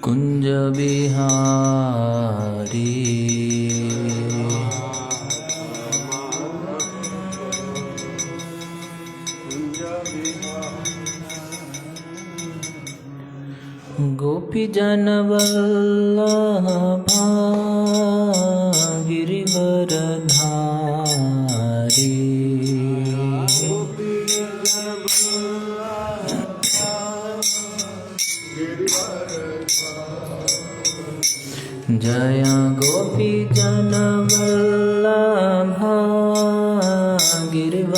कुंज बिहारी। गोपी जन वल्लभा गिरिवरधारी। जय गोपी जन वल्लभा गिरिवरधारी।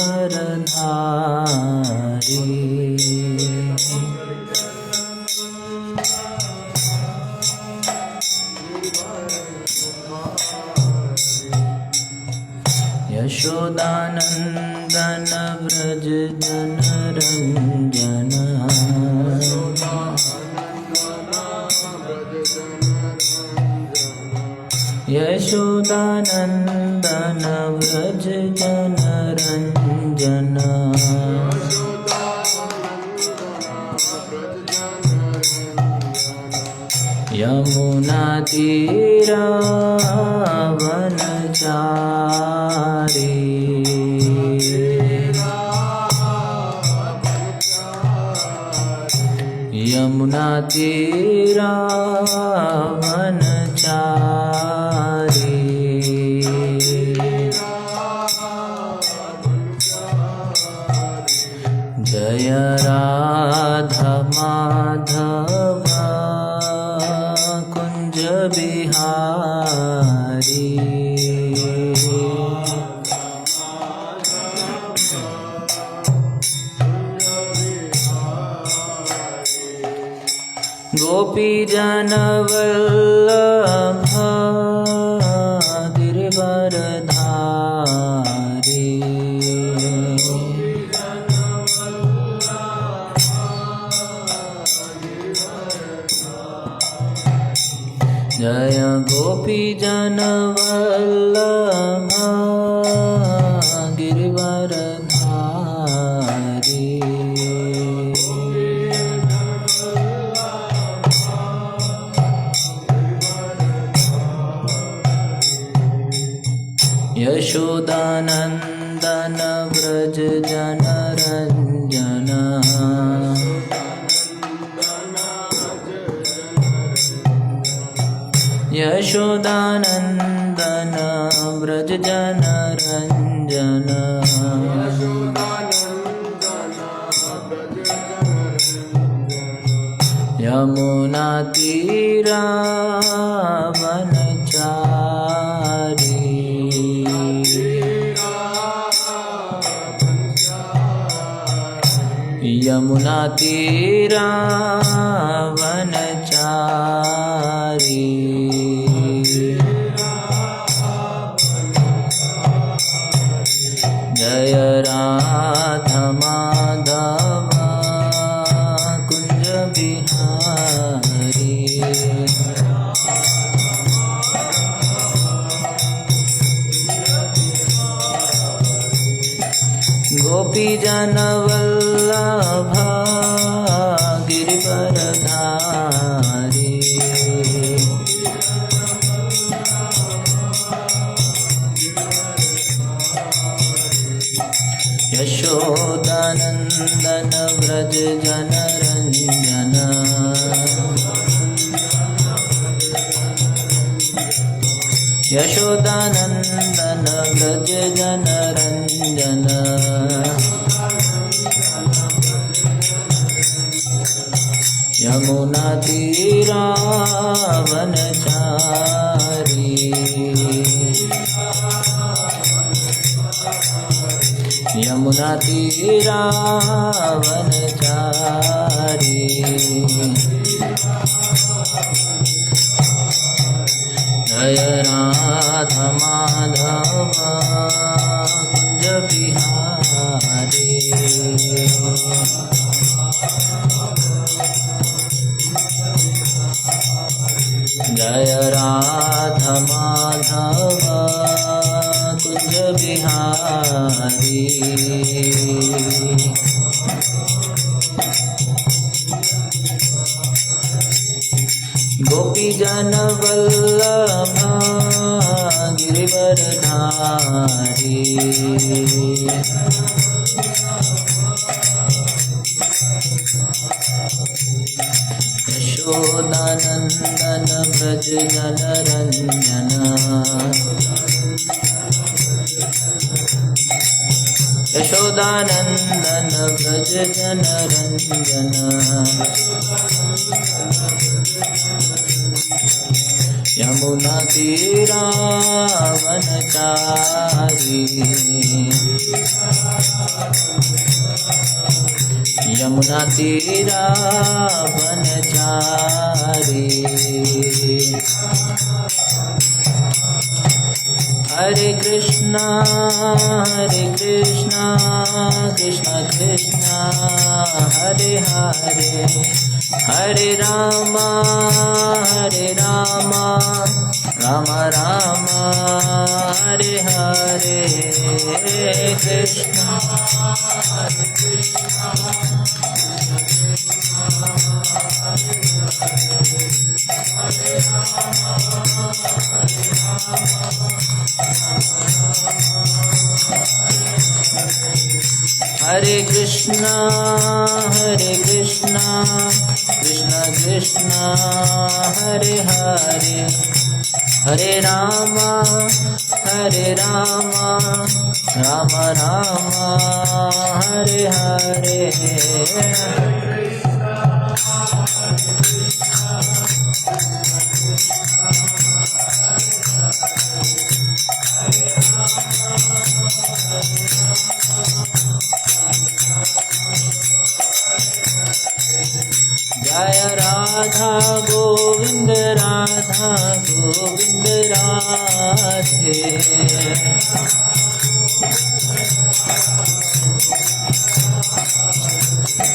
यशोदानंदन व्रज जनरंजन। यशोदानंदन व्रज जनरंजन। यमुना तीरा वनचारी। यमुना तीरा वनचारी। जय राधा माधव कुंज बिहारी। गोपी जन वल्लभा गिरिवरधारी। जय गोपी जन वल्लभा गिरिवरधारी। यशोदानंदन व्रज जनरंजन। यशोदानंदन व्रज जनरंजन। यमुना तीरा वनचारी। यमुना तीरा वनचारी। जय राधा माधव कुंज बिहारी। गोपी जन वल्लभा गिरिवरधारी। यशोदानंदन व्रज जनरंजन। यशोदानंदन व्रज जनरंजन। यमुना तीरा वनचारी। यमुना तीरा वनचारी। जय राधा माधव कुंज बिहारी। जय राधा माधव कुंज बिहारी। गोपीजन वल्लभा गिरिवरधारी यशोदानंदन व्रज जनरंजन यशोदानंदन व्रज जनरंजन यमुना तीरा वनचारी यमुना तीरा वनचारी हरे कृष्णा कृष्ण कृष्ण हरे हरे हरे राम राम राम हरे हरे कृष्ण हरे कृष्णा कृष्ण कृष्ण हरे हरे हरे राम राम राम हरे हरे जय राधा गोविंद राधे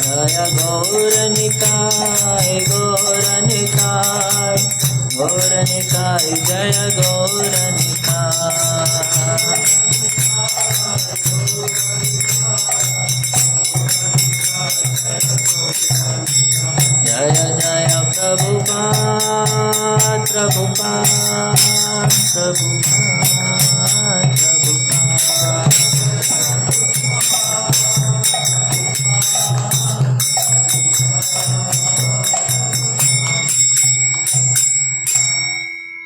जय गौरनिताय जय गौरनिताय जय जय प्रभुपाद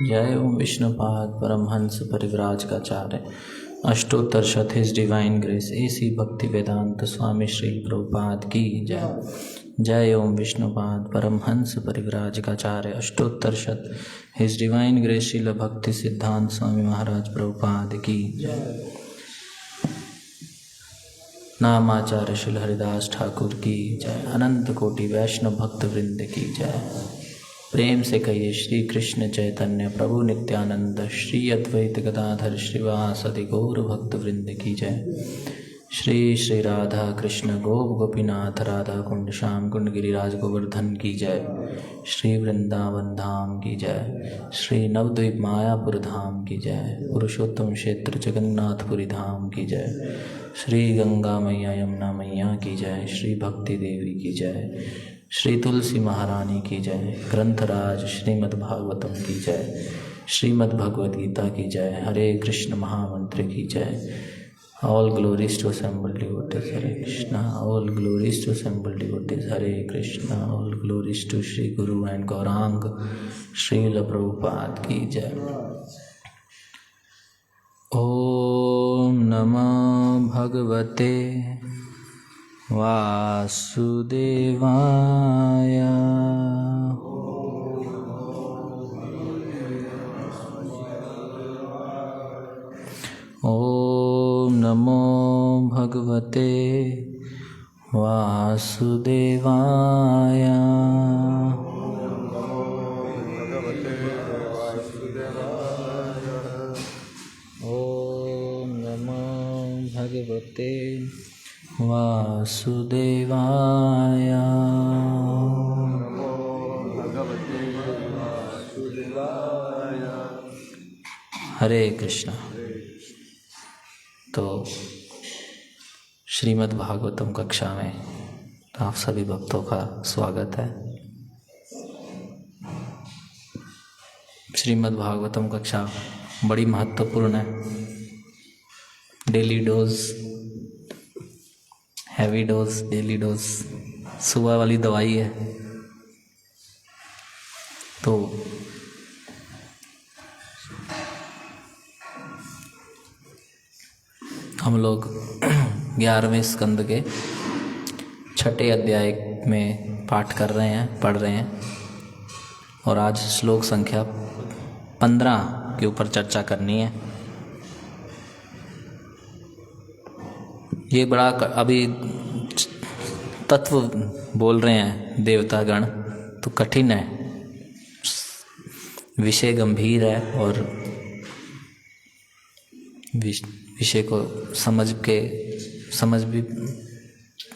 जय ओम विष्णुपाद परमहंस परिव्राजकाचार्य अष्टोत्तर शत हिज डिवाइन ग्रेस एसी भक्ति वेदांत स्वामी श्री प्रभुपाद की जय। जय ओम विष्णुपाद परमहंस परिव्राजकाचार्य अष्टोत्तर शत हिज डिवाइन ग्रेस शील भक्ति सिद्धांत स्वामी महाराज प्रभुपाद की जय। नामाचार्य श्रील हरिदास ठाकुर की जय। अनंत कोटि वैष्णव भक्त वृंद की जय। प्रेम से कहिए श्री कृष्ण चैतन्य प्रभु नित्यानंद श्री अद्वैत गदाधर श्रीवासदि गौर भक्त वृंद की जय। श्री श्री राधा कृष्ण गोप गोपीनाथ राधा कुंड श्याम कुंड गिरिराज गोवर्धन की जय। श्री वृंदावन धाम की जय। श्री नवद्वीप मायापुर धाम की जय। पुरुषोत्तम क्षेत्र जगन्नाथपुरी धाम की जय। श्री गंगा मैया यमुना मैया की जय। श्री भक्ति देवी की जय। श्री तुलसी महारानी की जय। ग्रंथराज श्रीमद्भागवतम की जय। श्रीमद्भगवद गीता की जय। हरे कृष्ण महामंत्र की जय। All glories to assembled devotees, Hare Krishna. All glories to assembled devotees, Hare Krishna. All glories to Shri Guru and Gaurang, Srila Prabhupada की जय। ओम नमो भगवते वासुदेवाय। ओम नमो भगवते वासुदेवाय। ओम नमो भगवते वासुदेवाय। हरे कृष्णा। तो श्रीमद् भागवतम कक्षा में आप सभी भक्तों का स्वागत है। श्रीमद् भागवतम कक्षा बड़ी महत्वपूर्ण है। Daily dose, heavy dose, daily dose सुबह वाली दवाई है। तो हम लोग 11वें स्कंद के 6ठे अध्याय में पाठ कर रहे हैं, पढ़ रहे हैं, और आज श्लोक संख्या 15 के ऊपर चर्चा करनी है। ये बड़ा अभी तत्व बोल रहे हैं देवतागण, तो कठिन है, विषय गंभीर है और विषय को समझ भी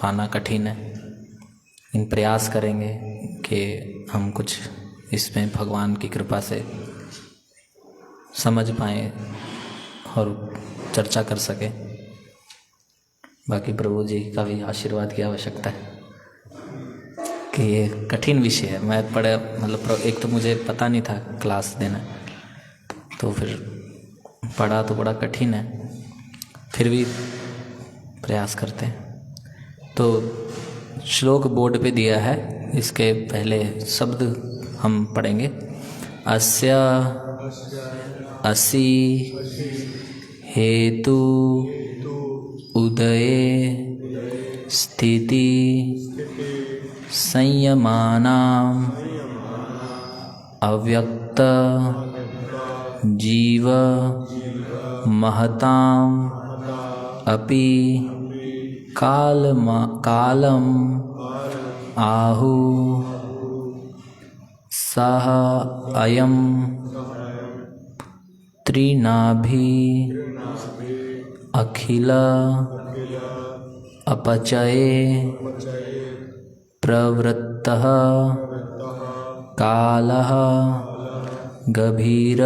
पाना कठिन है। इन प्रयास करेंगे कि हम कुछ इसमें भगवान की कृपा से समझ पाएँ और चर्चा कर सकें। बाकी प्रभु जी का भी आशीर्वाद की आवश्यकता है कि ये कठिन विषय है। मैं एक तो मुझे पता नहीं था क्लास देना, तो फिर पढ़ा तो बड़ा कठिन है, फिर भी प्रयास करते हैं। तो श्लोक बोर्ड पे दिया है, इसके पहले शब्द हम पढ़ेंगे। अस्या असि हेतु उदये स्थिति संयमानां अव्यक्त जीव महतां अपि कालम आहु सह अयं त्रिनाभि अखिल अपचये प्रवृत्तः कालः गभीर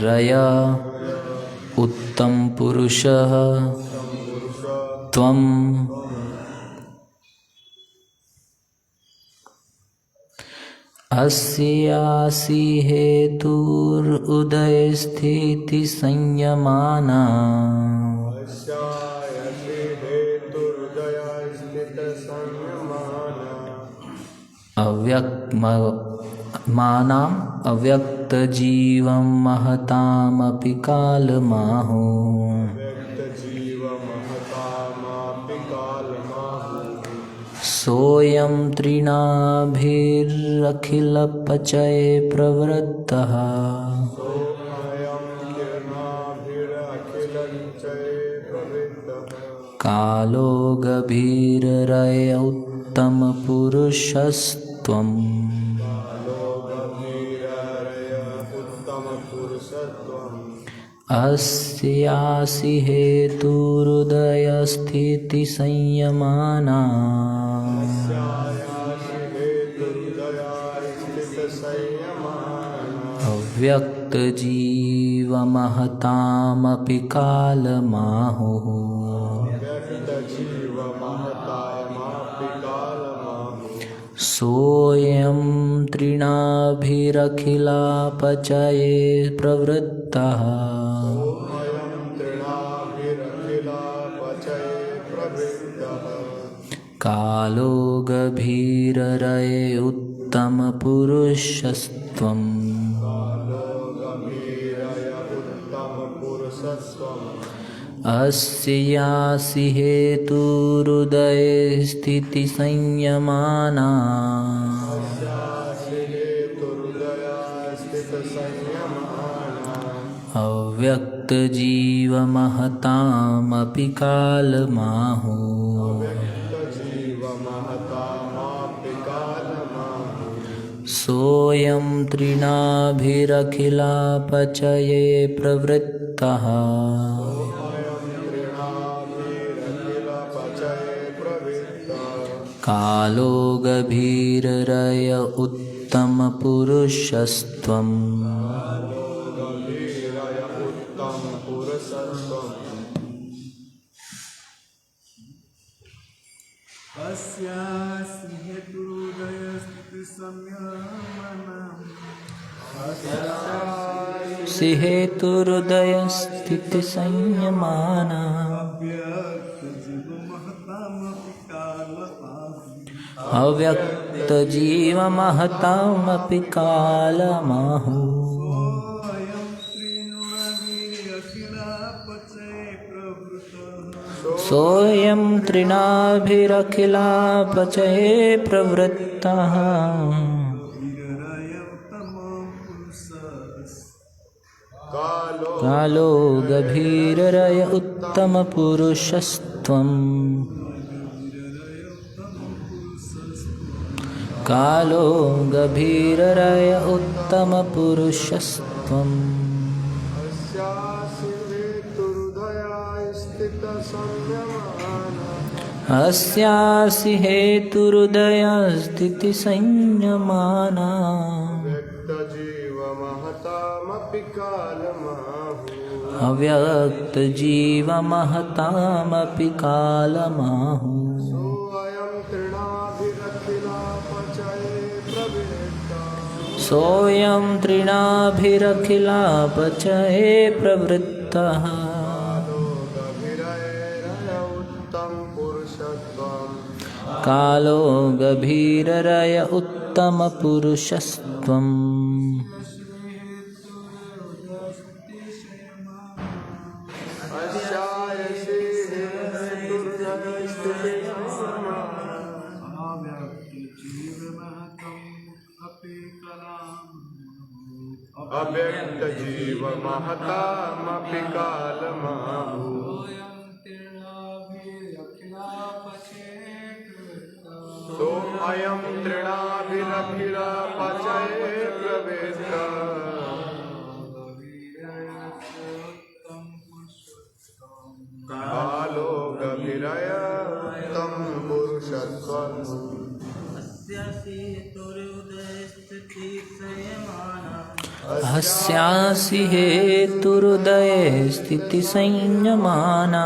रय उत्तम पुरुषः त्वम्। अस्यासि हेतुरुदय स्थिति संयमानां अव्यक्त जीवं महतामपि कालमाहु सोऽयं तृणाभिरखिलपचये प्रवृत्तः कालो गभीररय उत्तमपुरुषस्त्वम्। अस्यासि हेतुरुदय स्थिति संयमानां अव्यक्त जीव महतामपि कालमाहुः सोऽयं तृणाभिरखिलापचये प्रवृत्तः कालो गभीररय उत्तमपुरुषस्त्वम्। अस्यासि हेतुरुदय स्थिति संयमानां अव्यक्त जीव महतामपि कालमाहु सोऽयं तृणाभिरखिलापचये प्रवृत्तः कालो गभीररय उत्तमपुरुषस्त्वम्। हेतुहृदय स्थिति संयमाना अव्यक्त जीव महतामपि कालमाहु सोऽयं तृणाभिरखिलापचये प्रवृत्तः कालो गभीररय उत्तमपुरुषस्त्वम् कालो गभीररय उत्तमपुरुषस्त्वम् अस्यासि हेतुहृदया स्थिति संयमाना अव्यक्त जीव महतामपि कालमाहु सोऽयं तृणाभिरखिलापचये प्रवृत्तः कालो गभीररय उत्तमपुरुषस्त्वम् अव्यक्त जीव महतामपि कालमाहु सोऽयं तृणाभिरखिलापचये प्रवृत्तः कालो गभीरय उत्तम पुरुषत्वम् अस्यासि हेतुहृदये स्थिति संयमाना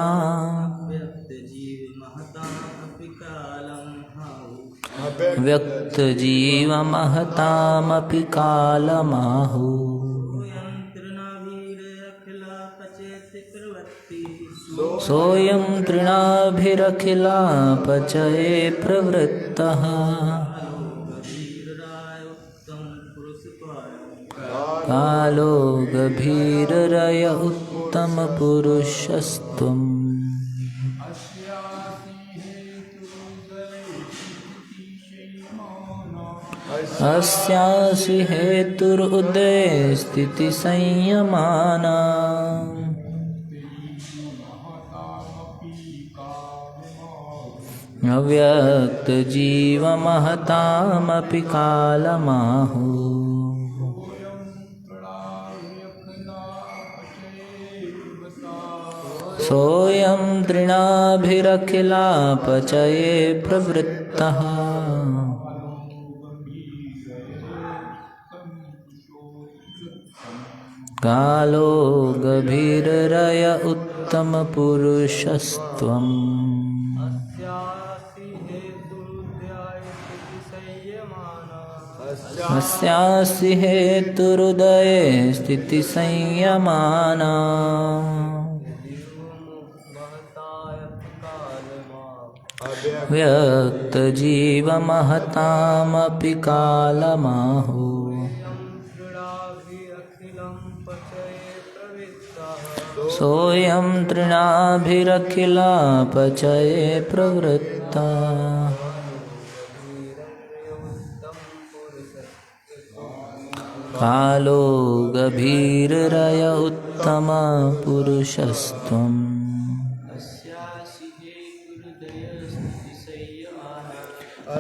व्यक्त जीव महतामपि कालमाहु सोऽयं तृणाभिरखिलापचये प्रवृत्तः कालो गभीररय उत्तमपुरुषस्त्वम् अस्यासि हेतुहृदये स्थिति संयमाना अव्यक्त जीव महतामपि कालमाहु सोऽयं तृणाभिरखिलापचये प्रवृत्तः कालो गभीररय उत्तमपुरुषस्त्वम् अस्यासि हेतुहृदये स्थिति संयमाना व्यक्त जीव महतामपि कालमाहु सोऽयं तृणाभिरखिलापचये प्रवृत्तः कालो गभीररय उत्तमपुरुषस्त्वम्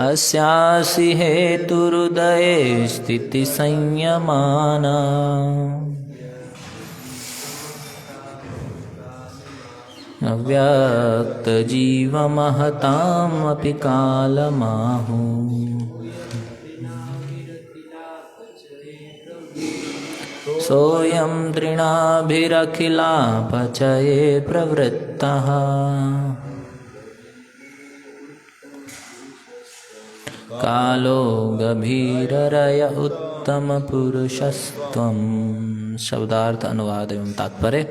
अस्यासि हेतुहृदये स्थिति संयमाना अव्यक्त जीव महतामपि कालमाहु सोऽयं तृणाभिरखिलापचये प्रवृत्तः कालो गभीररय उत्तम पुरुषस्त्वम। शब्दार्थ, अनुवाद एवं तात्पर्य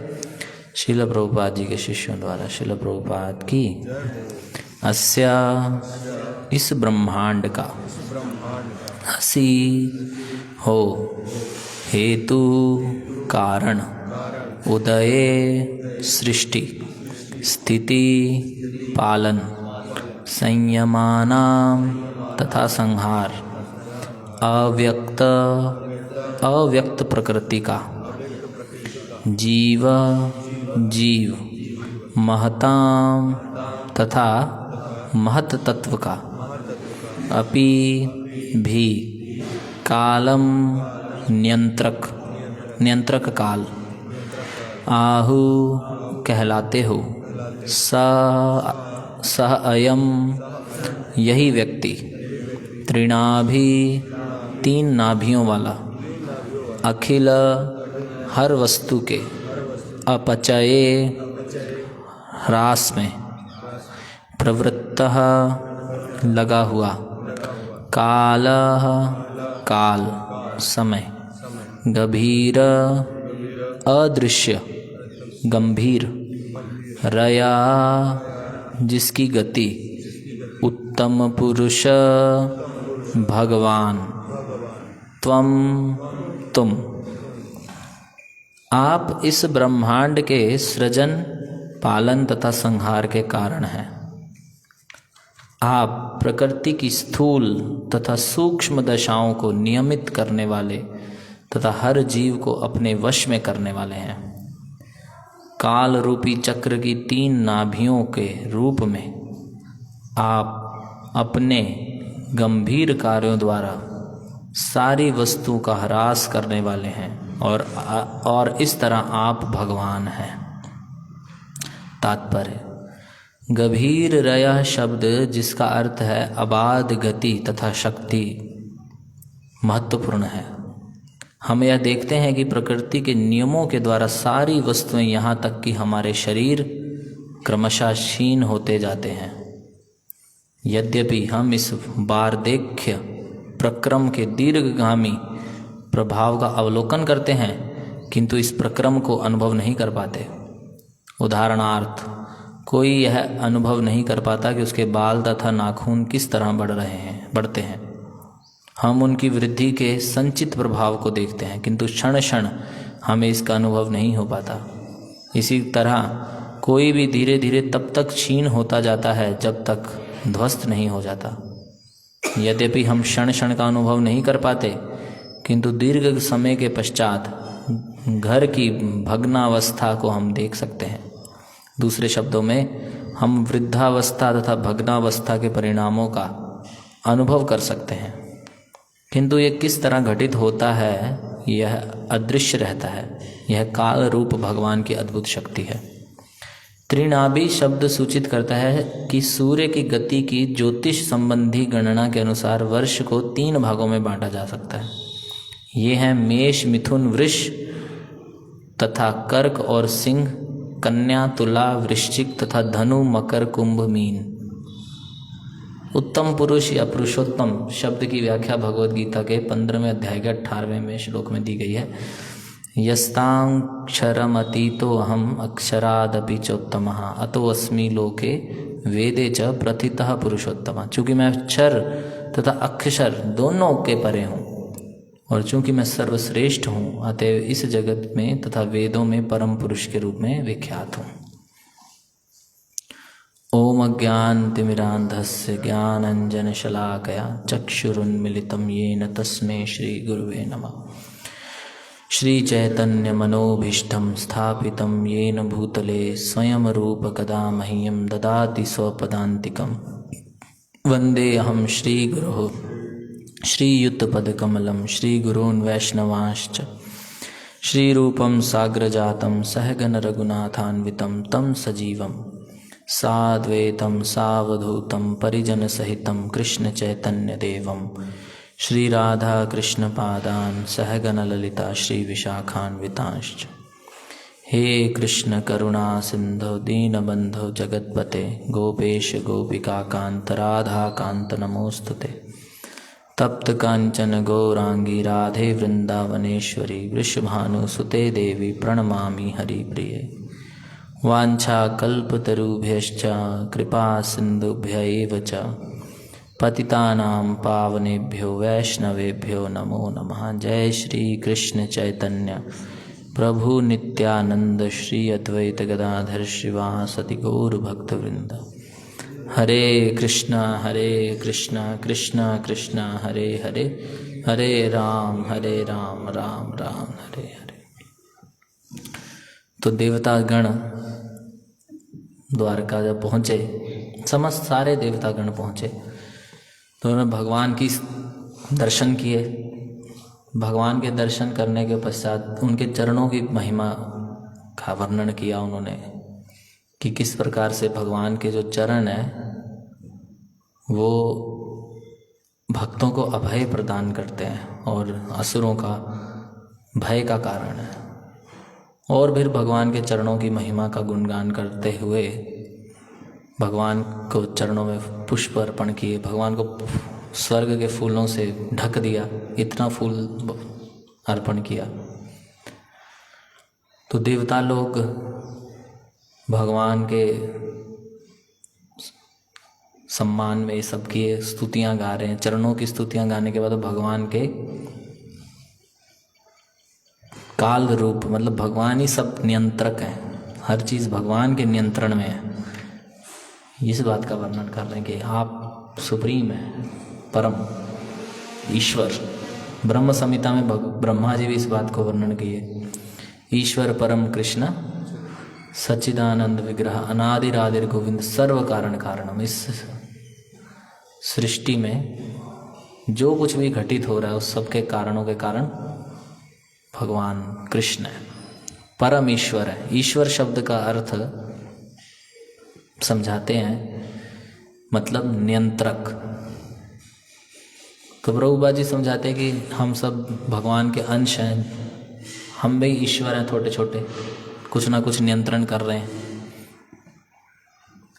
श्रील प्रभुपाद जी के शिष्यों द्वारा। श्रील प्रभुपाद की अस्या इस ब्रह्मांड का, असी हो हेतु कारण, उदय सृष्टि स्थिति पालन, संयमानाम तथा संहार, अव्यक्त प्रकृति का, जीव महताम तथा महत तत्व का, अपि भी कालम नियंत्रक काल, आहु कहलाते हो, सह अयम यही व्यक्ति, त्रिनाभि तीन नाभियों वाला, अखिल हर वस्तु के, अपचये ह्रास में, प्रवृत्तः लगा हुआ, कालः काल समय, गभीर अदृश्य गंभीर, रया जिसकी गति, उत्तम पुरुष भगवान, त्वम तुम। आप इस ब्रह्मांड के सृजन पालन तथा संहार के कारण हैं। आप प्रकृति की स्थूल तथा सूक्ष्म दशाओं को नियमित करने वाले तथा हर जीव को अपने वश में करने वाले हैं। काल रूपी चक्र की तीन नाभियों के रूप में आप अपने गंभीर कार्यों द्वारा सारी वस्तु का ह्रास करने वाले हैं और इस तरह आप भगवान हैं। तात्पर्य, गभीर रया शब्द जिसका अर्थ है अबाध गति तथा शक्ति महत्वपूर्ण है। हम यह देखते हैं कि प्रकृति के नियमों के द्वारा सारी वस्तुएं यहाँ तक कि हमारे शरीर क्रमशः क्षीण होते जाते हैं। यद्यपि हम इस वार्धक्य प्रक्रम के दीर्घगामी प्रभाव का अवलोकन करते हैं, किंतु इस प्रक्रम को अनुभव नहीं कर पाते। उदाहरणार्थ, कोई यह अनुभव नहीं कर पाता कि उसके बाल तथा नाखून किस तरह बढ़ते हैं। हम उनकी वृद्धि के संचित प्रभाव को देखते हैं, किंतु क्षण क्षण हमें इसका अनुभव नहीं हो पाता। इसी तरह कोई भी धीरे धीरे तब तक क्षीण होता जाता है जब तक ध्वस्त नहीं हो जाता। यद्यपि हम क्षण क्षण का अनुभव नहीं कर पाते, किंतु दीर्घ समय के पश्चात घर की भग्नावस्था को हम देख सकते हैं। दूसरे शब्दों में, हम वृद्धावस्था तथा भग्नावस्था के परिणामों का अनुभव कर सकते हैं, किंतु ये किस तरह घटित होता है यह अदृश्य रहता है। यह काल रूप भगवान की अद्भुत शक्ति है। त्रिनाभि शब्द सूचित करता है कि सूर्य की गति की ज्योतिष संबंधी गणना के अनुसार वर्ष को 3 भागों में बांटा जा सकता है। ये हैं मेष, मिथुन, वृष तथा कर्क और सिंह, कन्या, तुला, वृश्चिक तथा धनु, मकर, कुंभ, मीन। उत्तम पुरुष या पुरुषोत्तम शब्द की व्याख्या भगवद गीता के 15वें अध्याय के 18वें श्लोक में दी गई है। यस्ताक्षरमतीतो अहम अक्षरादपि चोत्तमः अतो अस्मि लोके वेदे च प्रथितः पुरुषोत्तमः। चूँकि मैं अक्षर तथा अक्षर दोनों के परे हूँ और चूँकि मैं सर्वश्रेष्ठ हूँ, अतएव इस जगत में तथा वेदों में परम पुरुष के रूप में विख्यात हूँ। ओम अज्ञानतिमिरान्धस्य ज्ञानाञ्जनशलाकया चक्षुरुन्मिलितं येन तस्मै श्रीगुरुवे नमः। श्रीचैतन्यमनोभीष्टं स्थापितं येन भूतले स्वयं रूप कदा मह्यं ददाति स्वपदान्तिकं। वन्देऽहं श्रीगुरोः श्रीयुतपदकमलं श्रीगुरून् वैष्णवांश्च श्रीरूपं साग्रजातं सहगण रघुनाथान्वितं तं सजीवं साद्वैतं सावधूतं परिजनसहितं कृष्णचैतन्यदेवं श्रीराधाकृष्णपादान् सहगण ललिता श्रीविशाखान्वितांश्च। हे कृष्ण करुणा सिंधो दीनबंधो जगत्पते गोपेश गोपिकाकान्त राधाकान्त नमोस्तुते। तप्त कांचन गौरांगी राधे वृंदावनेश्वरी वृषभानुसुते देवी प्रणमामि हरिप्रिये। वाञ्छाकल्पतरुभ्यश्च कृपा सिन्धुभ्य एव च पतितानां पावनेभ्यो वैष्णवेभ्यो नमो नमः। जय श्री कृष्ण चैतन्य प्रभु नित्यानंद श्री अद्वैत गदाधर श्रीवासदि गौर भक्तवृंद। हरे कृष्णा कृष्णा कृष्णा हरे हरे, हरे राम राम राम हरे हरे। तो देवतागण द्वारका जब पहुँचे, समस्त सारे देवतागण पहुँचे तो उन्होंने भगवान की दर्शन किए। भगवान के दर्शन करने के पश्चात उनके चरणों की महिमा का वर्णन किया उन्होंने कि किस प्रकार से भगवान के जो चरण हैं वो भक्तों को अभय प्रदान करते हैं और असुरों का भय का कारण है। और फिर भगवान के चरणों की महिमा का गुणगान करते हुए भगवान को चरणों में पुष्प अर्पण किए, भगवान को स्वर्ग के फूलों से ढक दिया, इतना फूल अर्पण किया। तो देवता लोग भगवान के सम्मान में सब किए, स्तुतियां गा रहे हैं। चरणों की स्तुतियां गाने के बाद भगवान के काल रूप, मतलब भगवान ही सब नियंत्रक हैं, हर चीज़ भगवान के नियंत्रण में है। इस बात का वर्णन कर रहे हैं कि आप सुप्रीम हैं, परम ईश्वर। ब्रह्म संहिता में ब्रह्मा जी भी इस बात को वर्णन किए। ईश्वर परम कृष्ण सच्चिदानंद विग्रह अनादिरादिर गोविंद सर्व कारण कारणम। इस सृष्टि में जो कुछ भी घटित हो रहा है उस सब के कारणों के कारण भगवान कृष्ण है, परम ईश्वर है। ईश्वर शब्द का अर्थ समझाते हैं मतलब नियंत्रक। तो प्रभुपाद जी समझाते हैं कि हम सब भगवान के अंश हैं, हम भी ईश्वर हैं, छोटे छोटे कुछ ना कुछ नियंत्रण कर रहे हैं।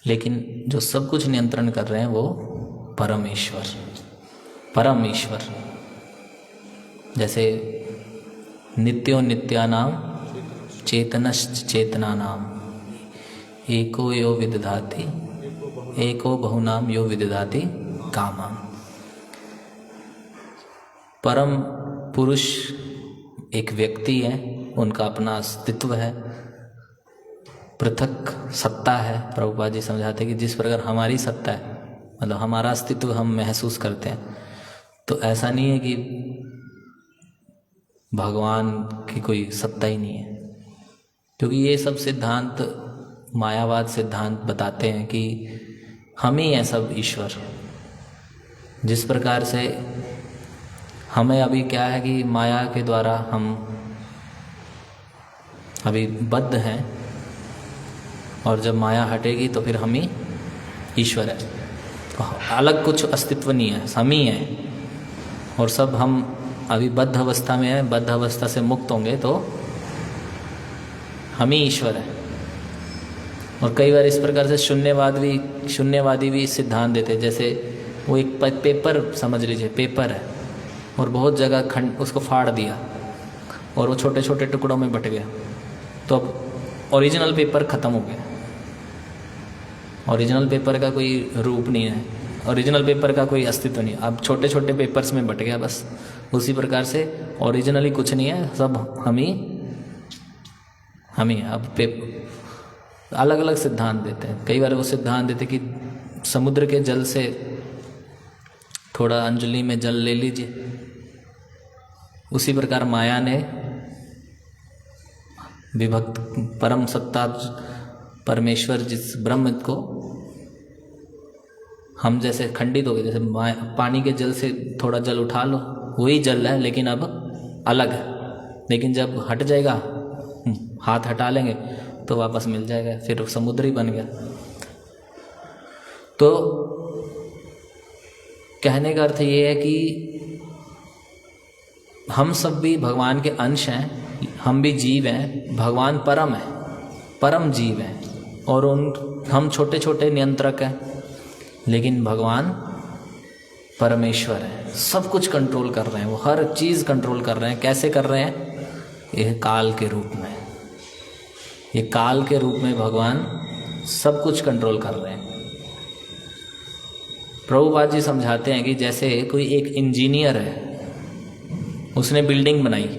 लेकिन जो सब कुछ नियंत्रण कर रहे हैं वो परम ईश्वर, परम ईश्वर। जैसे नित्यो नित्यानाम चेतनश्च चेतनानाम एको यो विदधाति एको बहुनाम यो विदधाति कामम। परम पुरुष एक व्यक्ति है, उनका अपना अस्तित्व है, पृथक सत्ता है। प्रभुपाद जी समझाते हैं कि जिस प्रकार हमारी सत्ता है, मतलब हमारा अस्तित्व हम महसूस करते हैं, तो ऐसा नहीं है कि भगवान की कोई सत्ता ही नहीं है। क्योंकि ये सब सिद्धांत मायावाद सिद्धांत बताते हैं कि हम ही हैं सब ईश्वर। जिस प्रकार से हमें अभी क्या है कि माया के द्वारा हम अभी बद्ध हैं, और जब माया हटेगी तो फिर हम ही ईश्वर है। तो अलग कुछ अस्तित्व नहीं है, हम ही हैं। और सब हम अभी बद्ध अवस्था में हैं, बद्ध अवस्था से मुक्त होंगे तो हम ही ईश्वर है। और कई बार इस प्रकार से शून्यवादी भी सिद्धांत देते हैं। जैसे वो एक पेपर समझ लीजिए, पेपर है और बहुत जगह खंड उसको फाड़ दिया और वो छोटे छोटे टुकड़ों में बट गया, तो अब ओरिजिनल पेपर ख़त्म हो गया। ओरिजिनल पेपर का कोई रूप नहीं है, ओरिजिनल पेपर का कोई अस्तित्व नहीं, अब छोटे छोटे पेपर्स में बट गया बस। उसी प्रकार से ओरिजिनली कुछ नहीं है, सब हम ही अब अलग अलग सिद्धांत देते हैं। कई बार वो सिद्धांत देते कि समुद्र के जल से थोड़ा अंजलि में जल ले लीजिए। उसी प्रकार माया ने विभक्त परम सत्ता परमेश्वर जिस ब्रह्म को हम जैसे खंडित हो गए, जैसे पानी के जल से थोड़ा जल उठा लो, वही जल है लेकिन अब अलग है। लेकिन जब हट जाएगा, हाथ हटा लेंगे तो वापस मिल जाएगा, फिर समुद्र ही बन गया। तो कहने का अर्थ ये है कि हम सब भी भगवान के अंश हैं, हम भी जीव हैं। भगवान परम है, परम जीव हैं, और हम छोटे छोटे नियंत्रक हैं। लेकिन भगवान परमेश्वर है, सब कुछ कंट्रोल कर रहे हैं, वो हर चीज़ कंट्रोल कर रहे हैं। कैसे कर रहे हैं? ये काल के रूप में, ये काल के रूप में भगवान सब कुछ कंट्रोल कर रहे हैं। प्रभुपाद जी समझाते हैं कि जैसे कोई एक इंजीनियर है, उसने बिल्डिंग बनाई,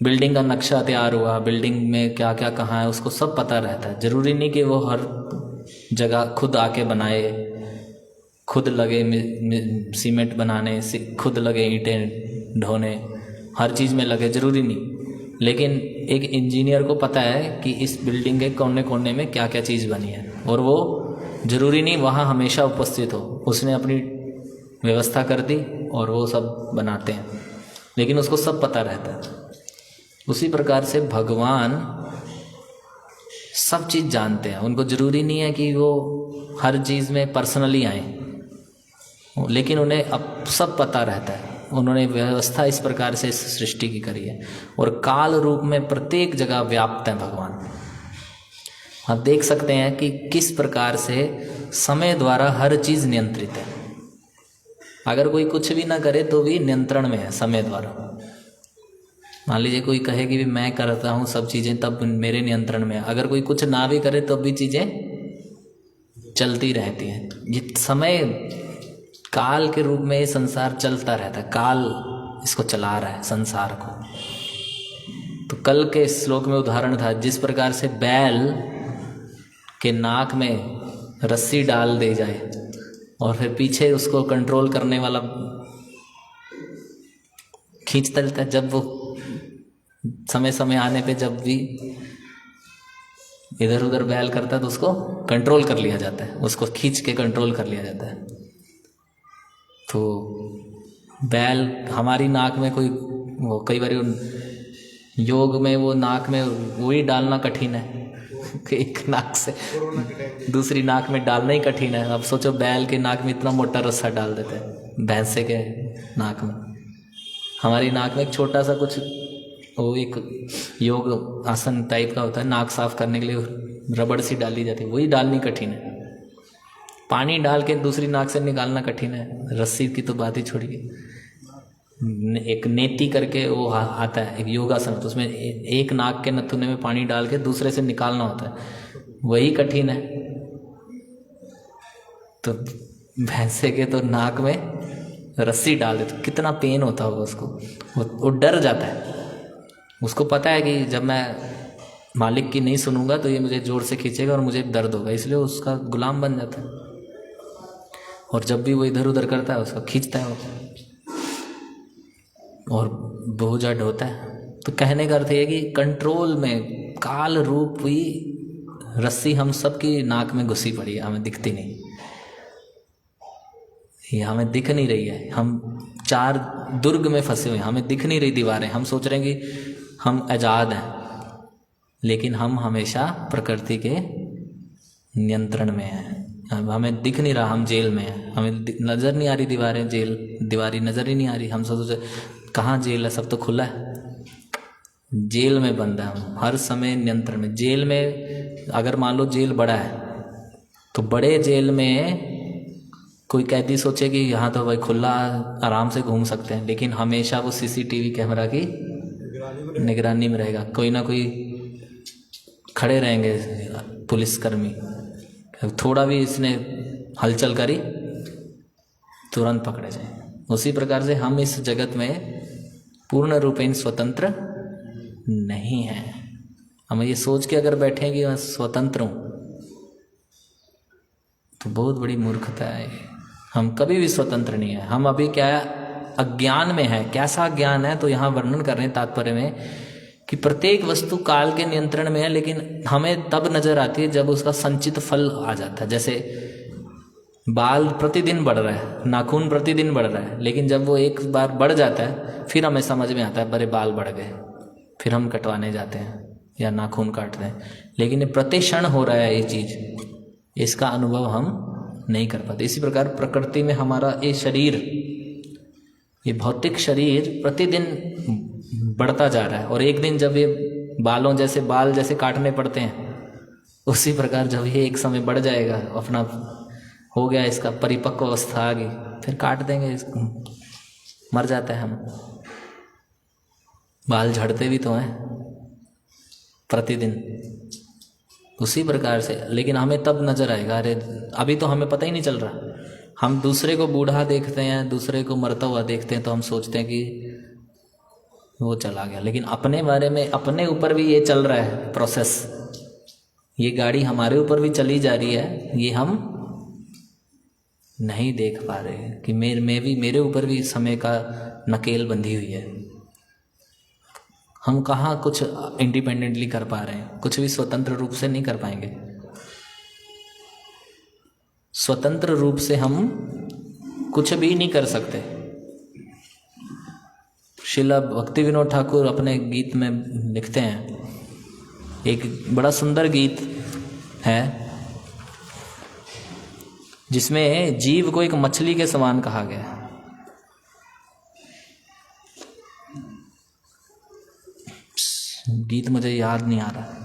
बिल्डिंग का नक्शा तैयार हुआ, बिल्डिंग में क्या क्या कहाँ है उसको सब पता रहता है। ज़रूरी नहीं कि वो हर जगह खुद आके बनाए, खुद लगे सीमेंट बनाने, खुद लगे ईंटें ढोने, हर चीज़ में लगे, ज़रूरी नहीं। लेकिन एक इंजीनियर को पता है कि इस बिल्डिंग के कोने कोने में क्या क्या चीज़ बनी है, और वो ज़रूरी नहीं वहाँ हमेशा उपस्थित हो, उसने अपनी व्यवस्था कर दी और वो सब बनाते हैं, लेकिन उसको सब पता रहता है। उसी प्रकार से भगवान सब चीज़ जानते हैं, उनको ज़रूरी नहीं है कि वो हर चीज़ में पर्सनली आए, लेकिन उन्हें अब सब पता रहता है। उन्होंने व्यवस्था इस प्रकार से इस सृष्टि की करी है, और काल रूप में प्रत्येक जगह व्याप्त है भगवान। आप देख सकते हैं कि किस प्रकार से समय द्वारा हर चीज़ नियंत्रित है। अगर कोई कुछ भी ना करे तो भी नियंत्रण में है समय द्वारा। मान लीजिए कोई कहे कि मैं करता हूँ सब चीज़ें, तब मेरे नियंत्रण में है। अगर कोई कुछ ना भी करे तब भी चीज़ें चलती रहती हैं। ये समय काल के रूप में ये संसार चलता रहता है, काल इसको चला रहा है संसार को। तो कल के श्लोक में उदाहरण था, जिस प्रकार से बैल के नाक में रस्सी डाल दी जाए और फिर पीछे उसको कंट्रोल करने वाला खींचता रहता है, जब वो समय समय आने पे जब भी इधर उधर बैल करता है तो उसको कंट्रोल कर लिया जाता है, उसको खींच के कंट्रोल कर लिया जाता है। तो बैल हमारी नाक में कोई वो कई बार योग में वो नाक में वही डालना कठिन है, एक नाक से दूसरी नाक में डालना ही कठिन है। अब सोचो बैल के नाक में इतना मोटा रस्सा डाल देते हैं, भैंसे के नाक में। हमारी नाक में एक छोटा सा कुछ वो एक योग आसन टाइप का होता है, नाक साफ करने के लिए रबड़ सी डाली जाती है, वही डालनी कठिन है। पानी डाल के दूसरी नाक से निकालना कठिन है, रस्सी की तो बात ही छोड़िए। एक नेति करके वो आता है, एक योगासन, तो उसमें एक नाक के नथुने में पानी डाल के दूसरे से निकालना होता है, वही कठिन है। तो भैंसे के तो नाक में रस्सी डाल दे तो कितना पेन होता होगा उसको, वो डर जाता है। उसको पता है कि जब मैं मालिक की नहीं सुनूंगा तो ये मुझे जोर से खींचेगा और मुझे दर्द होगा, इसलिए उसका गुलाम बन जाता है। और जब भी वो इधर उधर करता है उसको खींचता है और बोझा ढोता है। तो कहने का अर्थ ये कि कंट्रोल में काल रूप हुई रस्सी हम सबकी नाक में घुसी पड़ी है, हमें दिखती नहीं, ये हमें दिख नहीं रही है। हम चार दुर्ग में फंसे हुए हैं, हमें दिख नहीं रही दीवारें। हम सोच रहे हैं कि हम आज़ाद हैं, लेकिन हम हमेशा प्रकृति के नियंत्रण में हैं। हमें दिख नहीं रहा, हम जेल में हैं, हमें नज़र नहीं आ रही दीवारें, दीवारी नज़र ही नहीं आ रही। हम सोच कहाँ जेल है, सब तो खुला है। जेल में बंद है हम, हर समय नियंत्रण में। जेल में अगर मान लो जेल बड़ा है तो बड़े जेल में कोई कैदी सोचे कि यहाँ तो भाई खुला आराम से घूम सकते हैं, लेकिन हमेशा वो सीसीटीवी कैमरा की निगरानी में रहेगा। कोई ना कोई खड़े रहेंगे पुलिसकर्मी, थोड़ा भी इसने हलचल करी तुरंत पकड़े जाए। उसी प्रकार से हम इस जगत में पूर्ण रूपेण स्वतंत्र नहीं है। हम ये सोच के अगर बैठे कि मैं स्वतंत्र हूँ तो बहुत बड़ी मूर्खता है। हम कभी भी स्वतंत्र नहीं है। हम अभी क्या अज्ञान में है। कैसा ज्ञान है? तो यहाँ वर्णन कर रहे हैं तात्पर्य में कि प्रत्येक वस्तु काल के नियंत्रण में है, लेकिन हमें तब नजर आती है जब उसका संचित फल आ जाता है। जैसे बाल प्रतिदिन बढ़ रहा है, नाखून प्रतिदिन बढ़ रहा है, लेकिन जब वो एक बार बढ़ जाता है फिर हमें समझ में आता है बड़े बाल बढ़ गए, फिर हम कटवाने जाते हैं या नाखून काटते हैं। लेकिन ये प्रतिक्षण हो रहा है ये चीज़, इसका अनुभव हम नहीं कर पाते। इसी प्रकार प्रकृति में हमारा ये शरीर, ये भौतिक शरीर प्रतिदिन बढ़ता जा रहा है, और एक दिन जब ये बालों जैसे बाल जैसे काटने पड़ते हैं, उसी प्रकार जब ये एक समय बढ़ जाएगा, अपना हो गया, इसका परिपक्व अवस्था आ गई, फिर काट देंगे, मर जाते हैं हम। बाल झड़ते भी तो हैं प्रतिदिन उसी प्रकार से, लेकिन हमें तब नजर आएगा अरे अभी तो हमें पता ही नहीं चल रहा। हम दूसरे को बूढ़ा देखते हैं, दूसरे को मरता हुआ देखते हैं, तो हम सोचते हैं कि वो चला गया, लेकिन अपने बारे में, अपने ऊपर भी ये चल रहा है प्रोसेस। ये गाड़ी हमारे ऊपर भी चली जा रही है, ये हम नहीं देख पा रहे हैं कि मेरे ऊपर भी समय का नकेल बंधी हुई है। हम कहाँ कुछ इंडिपेंडेंटली कर पा रहे हैं, कुछ भी स्वतंत्र रूप से नहीं कर पाएंगे। स्वतंत्र रूप से हम कुछ भी नहीं कर सकते। श्रील भक्ति विनोद ठाकुर अपने गीत में लिखते हैं, एक बड़ा सुंदर गीत है जिसमें जीव को एक मछली के समान कहा गया है। गीत मुझे याद नहीं आ रहा।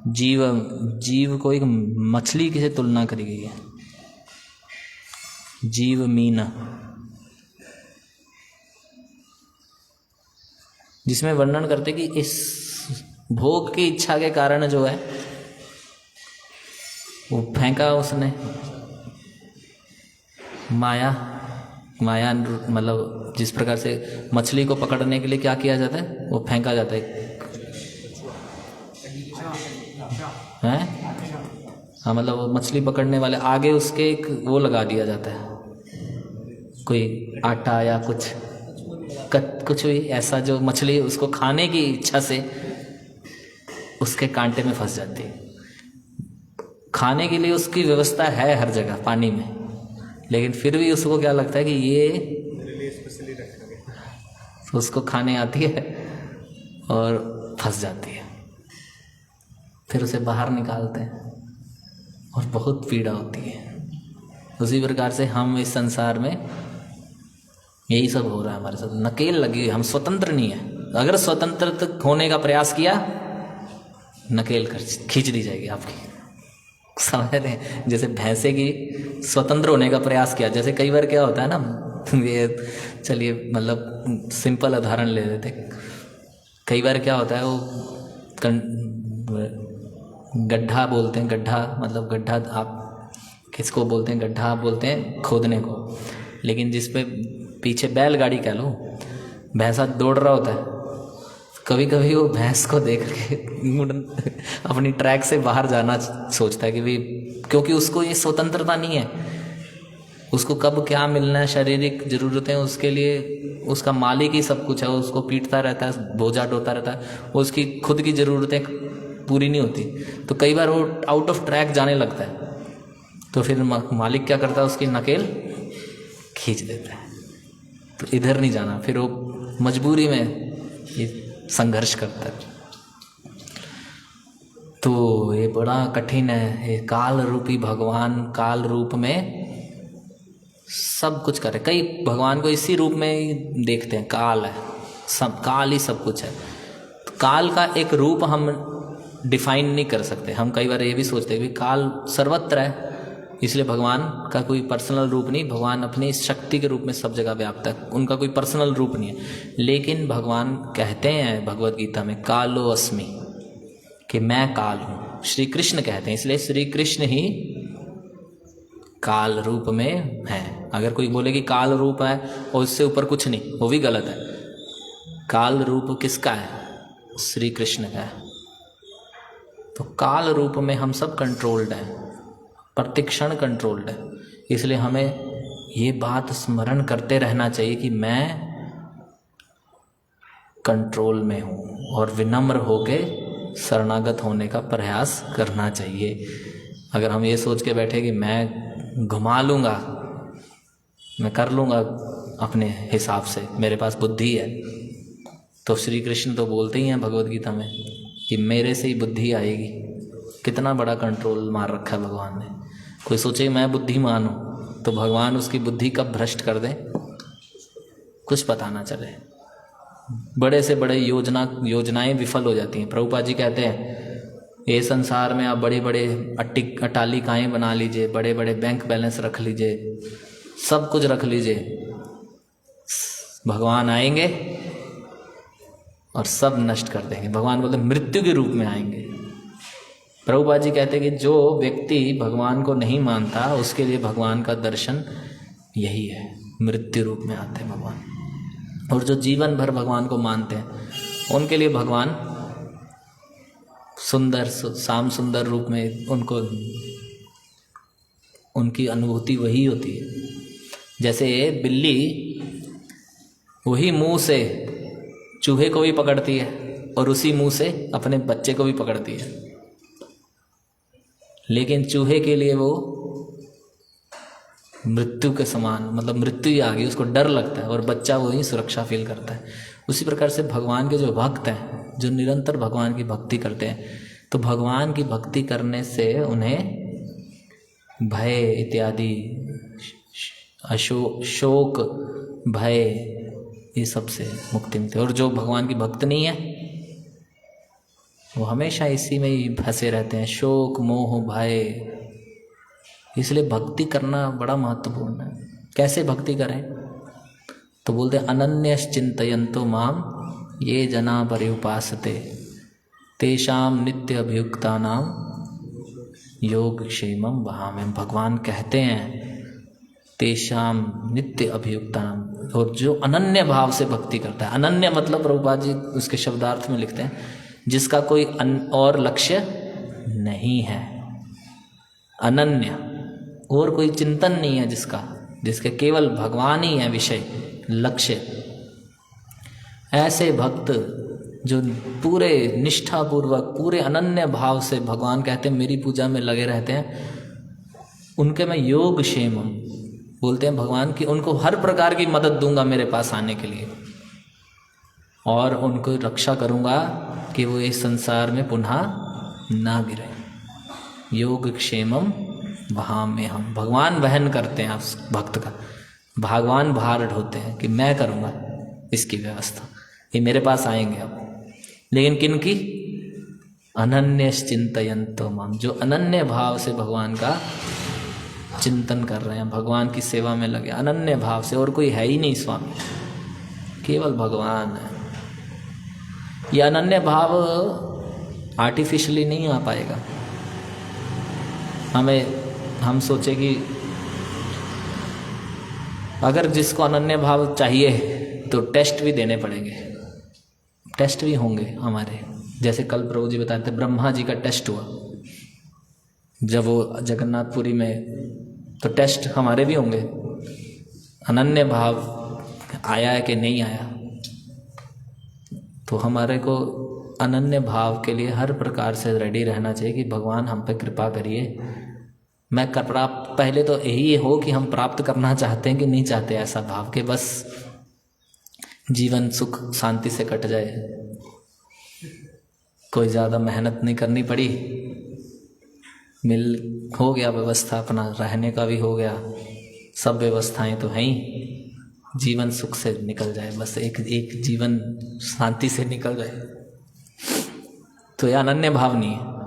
जीव को एक मछली की से तुलना करी गई है, जीव मीन, जिसमें वर्णन करते कि इस भोग की इच्छा के कारण जो है वो फेंका उसने, माया मतलब जिस प्रकार से मछली को पकड़ने के लिए क्या किया जाता है, वो फेंका जाता है हैं? हाँ, मतलब वो मछली पकड़ने वाले आगे उसके एक वो लगा दिया जाता है, कोई आटा या कुछ भी ऐसा, जो मछली उसको खाने की इच्छा से उसके कांटे में फंस जाती है। खाने के लिए उसकी व्यवस्था है हर जगह पानी में, लेकिन फिर भी उसको क्या लगता है कि ये तो उसको खाने आती है और फंस जाती है। फिर उसे बाहर निकालते हैं और बहुत पीड़ा होती है। उसी प्रकार से हम इस संसार में यही सब हो रहा है हमारे साथ, नकेल लगी हुई, हम स्वतंत्र नहीं है। अगर स्वतंत्र होने का प्रयास किया, नकेल खींच दी जाएगी आपकी। समझ रहे हैं? जैसे भैंसे की स्वतंत्र होने का प्रयास किया, जैसे कई बार क्या होता है ना, ये चलिए मतलब सिंपल उदाहरण ले लेते। कई बार क्या होता है, वो गड्ढा बोलते हैं, गड्ढा मतलब गड्ढा आप किसको बोलते हैं? गड्ढा आप बोलते हैं खोदने को, लेकिन जिस पे पीछे बैलगाड़ी कह लो, भैंसा दौड़ रहा होता है, कभी कभी वो भैंस को देख के अपनी ट्रैक से बाहर जाना सोचता है कि भाई, क्योंकि उसको ये स्वतंत्रता नहीं है। उसको कब क्या मिलना है, शारीरिक जरूरतें उसके लिए उसका मालिक ही सब कुछ है, उसको पीटता रहता है, बोझा ढोता रहता है, उसकी खुद की जरूरतें पूरी नहीं होती। तो कई बार वो आउट ऑफ ट्रैक जाने लगता है, तो फिर मालिक क्या करता है, उसकी नकेल खींच देता है, तो इधर नहीं जाना। फिर वो मजबूरी में ये संघर्ष करता है। तो ये बड़ा कठिन है। ये काल रूपी भगवान काल रूप में सब कुछ करे। कई भगवान को इसी रूप में ही देखते हैं, काल है, सब काल ही सब कुछ है। तो काल का एक रूप हम डिफाइन नहीं कर सकते। हम कई बार ये भी सोचते हैं कि काल सर्वत्र है, इसलिए भगवान का कोई पर्सनल रूप नहीं, भगवान अपनी शक्ति के रूप में सब जगह व्याप्त है, उनका कोई पर्सनल रूप नहीं है। लेकिन भगवान कहते हैं भगवत गीता में, कालो अस्मि, कि मैं काल हूँ। श्री कृष्ण कहते हैं, इसलिए श्री कृष्ण ही काल रूप में है। अगर कोई बोले कि काल रूप है और उससे ऊपर कुछ नहीं, वो भी गलत है। काल रूप किसका है? श्री कृष्ण का है। तो काल रूप में हम सब कंट्रोल्ड हैं, प्रतिक्षण कंट्रोल्ड है। इसलिए हमें ये बात स्मरण करते रहना चाहिए कि मैं कंट्रोल में हूँ, और विनम्र होके शरणागत होने का प्रयास करना चाहिए। अगर हम ये सोच के बैठे कि मैं घुमा लूँगा, मैं कर लूँगा अपने हिसाब से, मेरे पास बुद्धि है, तो श्री कृष्ण तो बोलते ही हैं भगवत गीता में कि मेरे से ही बुद्धि आएगी। कितना बड़ा कंट्रोल मार रखा है भगवान ने। कोई सोचे मैं बुद्धिमान हूँ, तो भगवान उसकी बुद्धि कब भ्रष्ट कर दें कुछ पता ना चले। बड़े से बड़े योजनाएं विफल हो जाती हैं। प्रभुपाद जी कहते हैं, ये संसार में आप बड़े बड़े अट्टालिकाएं बना लीजिए, बड़े बड़े बैंक बैलेंस रख लीजिए, सब कुछ रख लीजिए, भगवान आएंगे और सब नष्ट कर देंगे। भगवान बोलते मृत्यु के रूप में आएंगे। प्रभुपाद जी कहते हैं कि जो व्यक्ति भगवान को नहीं मानता उसके लिए भगवान का दर्शन यही है, मृत्यु रूप में आते हैं भगवान। और जो जीवन भर भगवान को मानते हैं उनके लिए भगवान सुंदर श्याम सुंदर रूप में उनको उनकी अनुभूति वही होती है। जैसे बिल्ली वही मुंह से चूहे को भी पकड़ती है और उसी मुंह से अपने बच्चे को भी पकड़ती है, लेकिन चूहे के लिए वो मृत्यु के समान, मतलब मृत्यु ही आ गई, उसको डर लगता है, और बच्चा वही सुरक्षा फील करता है। उसी प्रकार से भगवान के जो भक्त हैं, जो निरंतर भगवान की भक्ति करते हैं, तो भगवान की भक्ति करने से उन्हें भय इत्यादि, शोक, भय, ये सब से मुक्ति मिलती है। और जो भगवान की भक्त नहीं है वो हमेशा इसी में ही फंसे रहते हैं, शोक, मोह, भय। इसलिए भक्ति करना बड़ा महत्वपूर्ण है। कैसे भक्ति करें? तो बोलते हैं अनन्यश्चिन्तयन्तो माम ये जना पर्युपासते तेषाम नित्य अभियुक्तानाम योगक्षेमं वहामि। भगवान कहते हैं तेषाम नित्य अभियुक्तानाम, और जो अनन्य भाव से भक्ति करता है। अनन्य मतलब प्रभुपाद जी उसके शब्दार्थ में लिखते हैं जिसका कोई और लक्ष्य नहीं है। अनन्य, और कोई चिंतन नहीं है जिसके केवल भगवान ही है विषय, लक्ष्य। ऐसे भक्त जो पूरे निष्ठापूर्वक, पूरे अनन्य भाव से भगवान कहते हैं मेरी पूजा में लगे रहते हैं, उनके मैं योग क्षेमम बोलते हैं भगवान की उनको हर प्रकार की मदद दूंगा मेरे पास आने के लिए, और उनको रक्षा करूंगा कि वो इस संसार में पुनः ना गिरे। योग क्षेमम वहाँ में हम भगवान वहन करते हैं उस भक्त का, भगवान भार ढोते हैं कि मैं करूँगा इसकी व्यवस्था, ये मेरे पास आएंगे अब। लेकिन किनकी? अनन्यश्चिन्तयन्तो माम, जो अनन्य भाव से भगवान का चिंतन कर रहे हैं, भगवान की सेवा में लगे अनन्य भाव से, और कोई है ही नहीं स्वामी, केवल भगवान है। यह अनन्य भाव आर्टिफिशियली नहीं आ पाएगा। हम सोचे कि अगर जिसको अनन्य भाव चाहिए तो टेस्ट भी देने पड़ेंगे, टेस्ट भी होंगे हमारे। जैसे कल प्रभु जी बताते थे ब्रह्मा जी का टेस्ट हुआ जब वो जगन्नाथपुरी में, तो टेस्ट हमारे भी होंगे, अनन्य भाव आया है कि नहीं आया। तो हमारे को अनन्य भाव के लिए हर प्रकार से रेडी रहना चाहिए कि भगवान हम पे कृपा करिए। मैं कर प्राप्त, पहले तो यही हो कि हम प्राप्त करना चाहते हैं कि नहीं चाहते ऐसा भाव के बस जीवन सुख शांति से कट जाए, कोई ज़्यादा मेहनत नहीं करनी पड़ी, हो गया व्यवस्था, अपना रहने का भी हो गया, सब व्यवस्थाएं तो हैं ही, जीवन सुख से निकल जाए, बस एक जीवन शांति से निकल जाए। तो यह अनन्य भाव नहीं है।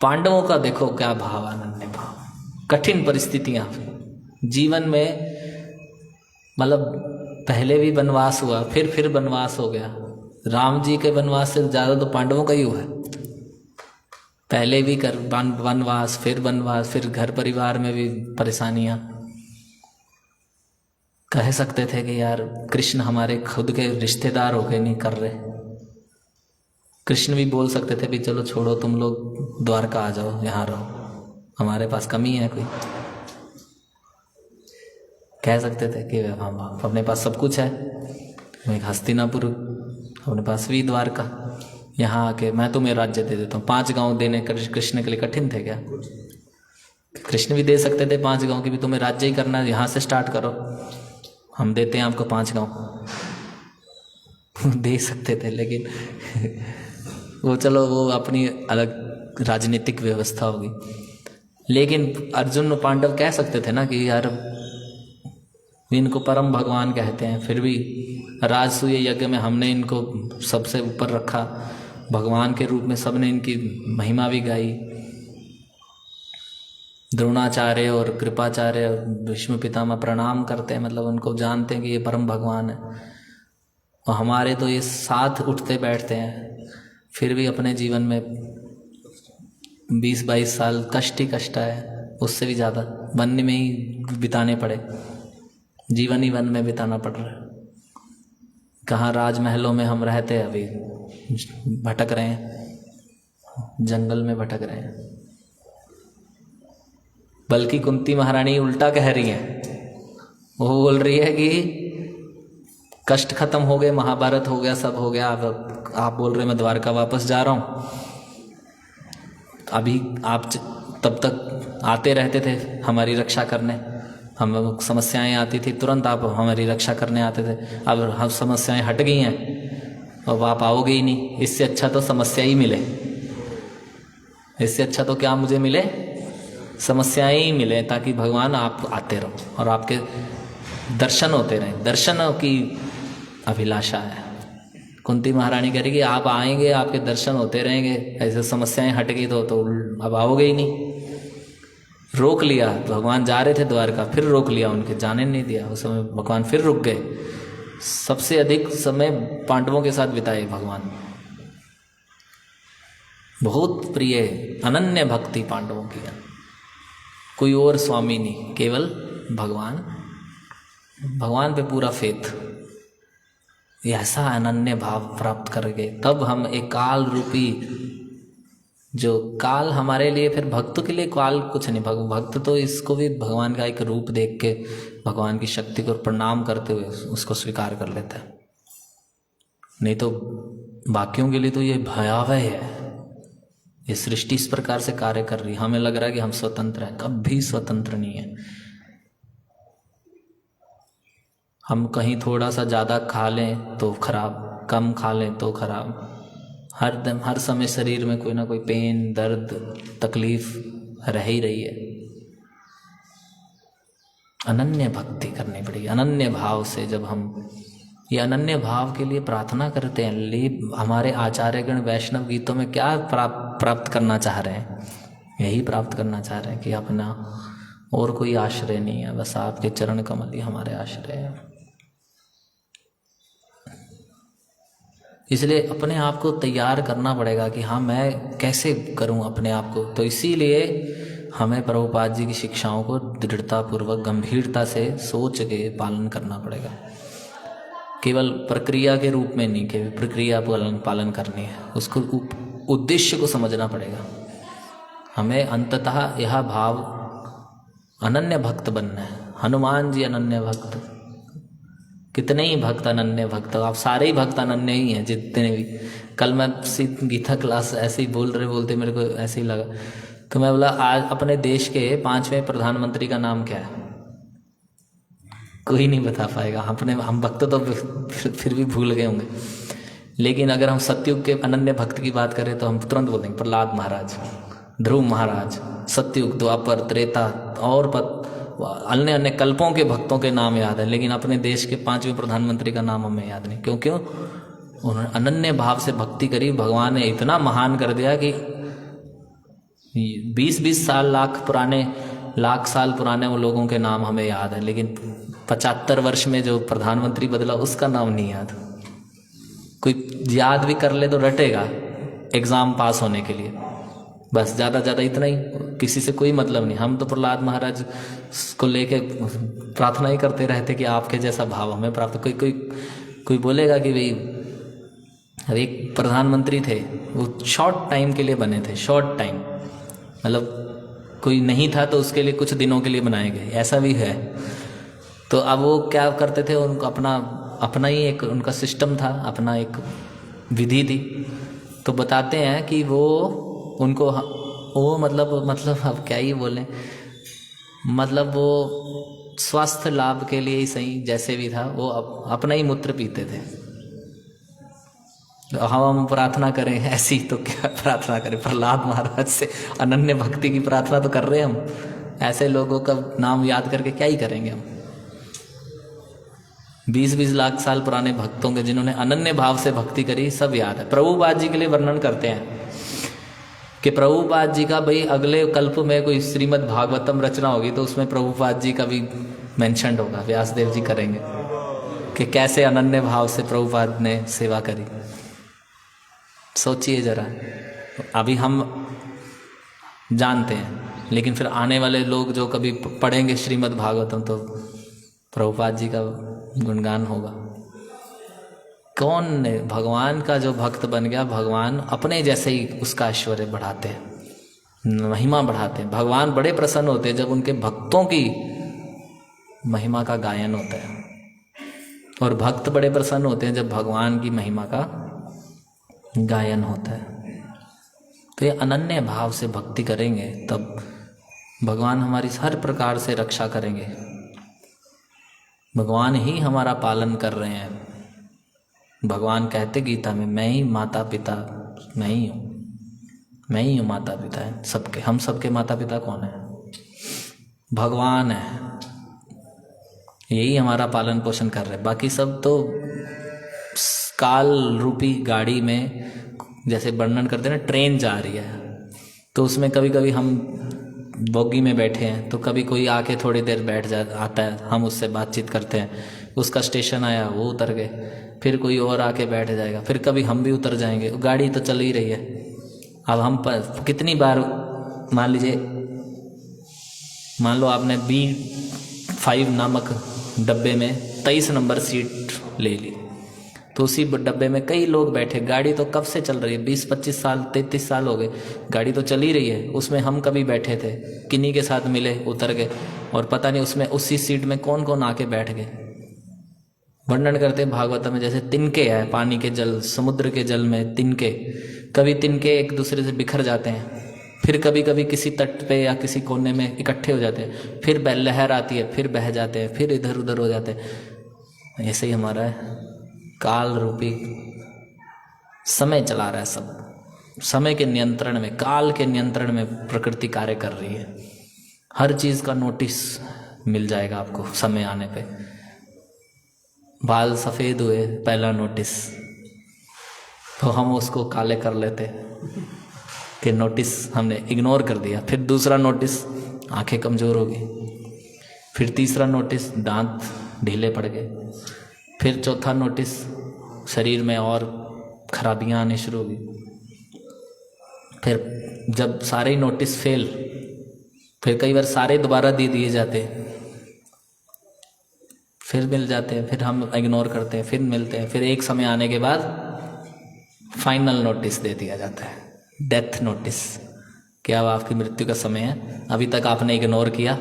पांडवों का देखो क्या भाव, अनन्य भाव। कठिन परिस्थितियां जीवन में, मतलब पहले भी वनवास हुआ, फिर वनवास हो गया। राम जी के वनवास से ज़्यादा तो पांडवों का ही हुआ है। पहले भी वनवास, फिर घर परिवार में भी परेशानियां। कह सकते थे कि यार कृष्ण हमारे खुद के रिश्तेदार होके नहीं कर रहे। कृष्ण भी बोल सकते थे भी चलो छोड़ो, तुम लोग द्वारका आ जाओ, यहाँ रहो, हमारे पास कमी है कोई। कह सकते थे कि हम अपने पास सब कुछ है, एक हस्तिनापुर, अपने पास भी द्वारका, यहाँ आके मैं तुम्हें राज्य दे देता हूँ। 5 गांव देने कृष्ण के लिए कठिन थे क्या? कृष्ण भी दे सकते थे 5 गांव की भी, तुम्हें राज्य ही करना है, यहाँ से स्टार्ट करो, हम देते हैं आपको 5 गांव। दे सकते थे, लेकिन वो चलो वो अपनी अलग राजनीतिक व्यवस्था होगी। लेकिन अर्जुन और पांडव कह सकते थे ना कि यार इनको परम भगवान कहते हैं, फिर भी राजसूय यज्ञ में हमने इनको सबसे ऊपर रखा, भगवान के रूप में सबने इनकी महिमा भी गाई। द्रोणाचार्य और कृपाचार्य भीष्म पितामह प्रणाम करते हैं, मतलब उनको जानते हैं कि ये परम भगवान है। और हमारे तो ये साथ उठते बैठते हैं, फिर भी अपने जीवन में 20-22 साल कष्ट ही कष्ट है, उससे भी ज़्यादा वन में ही बिताने पड़े, जीवन ही वन में बिताना पड़ रहा है। कहाँ राजमहलों में हम रहते, अभी भटक रहे हैं, जंगल में भटक रहे हैं। बल्कि कुंती महारानी उल्टा कह रही हैं, वो बोल रही है कि कष्ट खत्म हो गए, महाभारत हो गया, सब हो गया, अब आप बोल रहे मैं द्वारका वापस जा रहा हूँ। अभी आप तब तक आते रहते थे हमारी रक्षा करने, हम समस्याएं आती थी तुरंत आप हमारी रक्षा करने आते थे। अब हम समस्याएं हट गई हैं, अब आप आओगे ही नहीं। इससे अच्छा तो समस्या ही मिले, इससे अच्छा तो क्या मुझे मिले, समस्याएं ही मिले, ताकि भगवान आप आते रहो और आपके दर्शन होते रहे। दर्शनों की अभिलाषा है। कुंती महारानी कह रही कि आप आएंगे, आपके दर्शन होते रहेंगे, ऐसे समस्याएं हट गई तो अब आओगे ही नहीं। रोक लिया, भगवान जा रहे थे द्वारका, फिर रोक लिया, उनके जाने नहीं दिया। उस समय भगवान फिर रुक गए। सबसे अधिक समय पांडवों के साथ बिताए भगवान, बहुत प्रिय अनन्य भक्ति पांडवों की है। कोई और स्वामी नहीं, केवल भगवान, भगवान पे पूरा फेथ। ऐसा अनन्य भाव प्राप्त करके तब हम एक काल रूपी, जो काल हमारे लिए, फिर भक्तों के लिए काल कुछ नहीं, भक्त तो इसको भी भगवान का एक रूप देख के भगवान की शक्ति को प्रणाम करते हुए उसको स्वीकार कर लेता है। नहीं तो बाकियों के लिए तो ये भयावह है। ये सृष्टि इस प्रकार से कार्य कर रही है, हमें लग रहा है कि हम स्वतंत्र हैं, कभी स्वतंत्र नहीं है। हम कहीं थोड़ा सा ज़्यादा खा लें तो खराब, कम खा लें तो खराब। हर समय शरीर में कोई ना कोई पेन, दर्द, तकलीफ रह ही रही है। अनन्य भक्ति करनी पड़ेगी, अनन्य भाव से। जब हम ये अनन्य भाव के लिए प्रार्थना करते हैं, हमारे आचार्यगण वैष्णव गीतों में क्या प्राप्त करना चाह रहे हैं, यही प्राप्त करना चाह रहे हैं कि अपना और कोई आश्रय नहीं है, बस आपके चरण कमल ही हमारे आश्रय है। इसलिए अपने आप को तैयार करना पड़ेगा कि हाँ मैं कैसे करूं अपने आप को। तो इसीलिए हमें प्रभुपाद जी की शिक्षाओं को दृढ़तापूर्वक, गंभीरता से सोच के पालन करना पड़ेगा। केवल प्रक्रिया के रूप में नहीं, केवल प्रक्रिया पालन करनी है, उसको उद्देश्य को समझना पड़ेगा। हमें अंततः यह भाव अनन्य भक्त बनना है। हनुमान जी अनन्य भक्त, कितने ही भक्त अनन्य भक्त, आप सारे ही भक्त अनन्य ही हैं जितने भी। कल मैं गीता क्लास ऐसे ही बोलते मेरे को ऐसे ही लगा, तो मैं बोला आज अपने देश के 5वें प्रधानमंत्री का नाम क्या है? कोई नहीं बता पाएगा। हम भक्त तो फिर भी भूल गए होंगे, लेकिन अगर हम सतयुग के अनन्य भक्त की बात करें तो हम तुरंत बोल देंगे प्रहलाद महाराज, ध्रुव महाराज। सतयुग, द्वापर, त्रेता और अन्य अन्य कल्पों के भक्तों के नाम याद है, लेकिन अपने देश के 5वें प्रधानमंत्री का नाम हमें याद नहीं। क्यों? उन्होंने अनन्य भाव से भक्ति करी। भगवान ने इतना महान कर दिया कि 20-20 साल लाख साल पुराने वो लोगों के नाम हमें याद है, लेकिन 75 वर्ष में जो प्रधानमंत्री बदला उसका नाम नहीं याद। कोई याद भी कर ले तो रटेगा एग्जाम पास होने के लिए, बस ज़्यादा इतना ही, किसी से कोई मतलब नहीं। हम तो प्रहलाद महाराज को लेके प्रार्थना ही करते रहते कि आपके जैसा भाव हमें प्राप्त। कोई बोलेगा कि भाई एक प्रधानमंत्री थे, वो शॉर्ट टाइम के लिए बने थे, शॉर्ट टाइम, मतलब कोई नहीं था तो उसके लिए कुछ दिनों के लिए बनाए गए, ऐसा भी है। तो अब वो क्या करते थे, उनको अपना ही एक उनका सिस्टम था, अपना एक विधि थी। तो बताते हैं कि वो मतलब अब क्या ही बोलें, मतलब वो स्वास्थ्य लाभ के लिए ही सही जैसे भी था, वो अपना ही मूत्र पीते थे। तो हम प्रार्थना करें ऐसी, तो क्या प्रार्थना करें? प्रहलाद महाराज से अनन्य भक्ति की प्रार्थना तो कर रहे हैं हम। ऐसे लोगों का नाम याद करके क्या ही करेंगे हम? 20-20 लाख साल पुराने भक्तों के जिन्होंने अनन्य भाव से भक्ति करी, सब याद है। प्रभुपाद जी के लिए वर्णन करते हैं कि प्रभुपाद जी का भाई अगले कल्प में कोई श्रीमद् भागवतम रचना होगी तो उसमें प्रभुपाद जी का भी मेंशन होगा, व्यासदेव जी करेंगे कि कैसे अनन्य भाव से प्रभुपाद ने सेवा करी। सोचिए जरा, अभी हम जानते हैं लेकिन फिर आने वाले लोग जो कभी पढ़ेंगे श्रीमद् भागवतम तो प्रभुपाद जी का गुणगान होगा। कौन ने भगवान का जो भक्त बन गया, भगवान अपने जैसे ही उसका ऐश्वर्य बढ़ाते हैं, महिमा बढ़ाते हैं। भगवान बड़े प्रसन्न होते हैं जब उनके भक्तों की महिमा का गायन होता है, और भक्त बड़े प्रसन्न होते हैं जब भगवान की महिमा का गायन होता है। तो ये अनन्य भाव से भक्ति करेंगे तब भगवान हमारी हर प्रकार से रक्षा करेंगे। भगवान ही हमारा पालन कर रहे हैं। भगवान कहते गीता में, मैं ही माता पिता, मैं ही हूँ माता पिता है सबके। हम सबके माता पिता कौन है? भगवान है। यही हमारा पालन पोषण कर रहे हैं। बाकी सब तो काल रूपी गाड़ी में, जैसे वर्णन करते हैं ना, ट्रेन जा रही है तो उसमें कभी कभी हम बोगी में बैठे हैं तो कभी कोई आके थोड़ी देर आता है, हम उससे बातचीत करते हैं, उसका स्टेशन आया वो उतर गए, फिर कोई और आके बैठ जाएगा, फिर कभी हम भी उतर जाएंगे। गाड़ी तो चल ही रही है। अब हम कितनी बार, मान लो आपने B5 नामक डब्बे में 23 नंबर सीट ले ली, तो उसी डब्बे में कई लोग बैठे। गाड़ी तो कब से चल रही है, 20-25 साल 33 साल हो गए, गाड़ी तो चल ही रही है। उसमें हम कभी बैठे थे, किन्हीं के साथ मिले, उतर गए, और पता नहीं उसमें उसी सीट में कौन कौन आके बैठ गए। वर्णन करते भागवत में, जैसे तिनके है, पानी के जल, समुद्र के जल में तिनके, कभी तिनके एक दूसरे से बिखर जाते हैं, फिर कभी कभी किसी तट पे या किसी कोने में इकट्ठे हो जाते हैं, फिर लहर आती है, फिर बह जाते हैं, फिर इधर उधर हो जाते हैं। ऐसे ही हमारा है, काल रूपी समय चला रहा है। सब समय के नियंत्रण में, काल के नियंत्रण में प्रकृति कार्य कर रही है। हर चीज का नोटिस मिल जाएगा आपको समय आने पे। बाल सफेद हुए, पहला नोटिस, तो हम उसको काले कर लेते कि नोटिस हमने इग्नोर कर दिया। फिर दूसरा नोटिस, आंखें कमजोर हो गई। फिर तीसरा नोटिस, दांत ढीले पड़ गए। फिर चौथा नोटिस, शरीर में और खराबियां आने शुरू हो गई। फिर जब सारे नोटिस फेल, फिर कई बार सारे दोबारा दे दिए जाते हैं, फिर मिल जाते हैं, फिर हम इग्नोर करते हैं, फिर मिलते हैं, फिर एक समय आने के बाद फाइनल नोटिस दे दिया जाता है, डेथ नोटिस, कि अब आपकी मृत्यु का समय है। अभी तक आपने इग्नोर किया,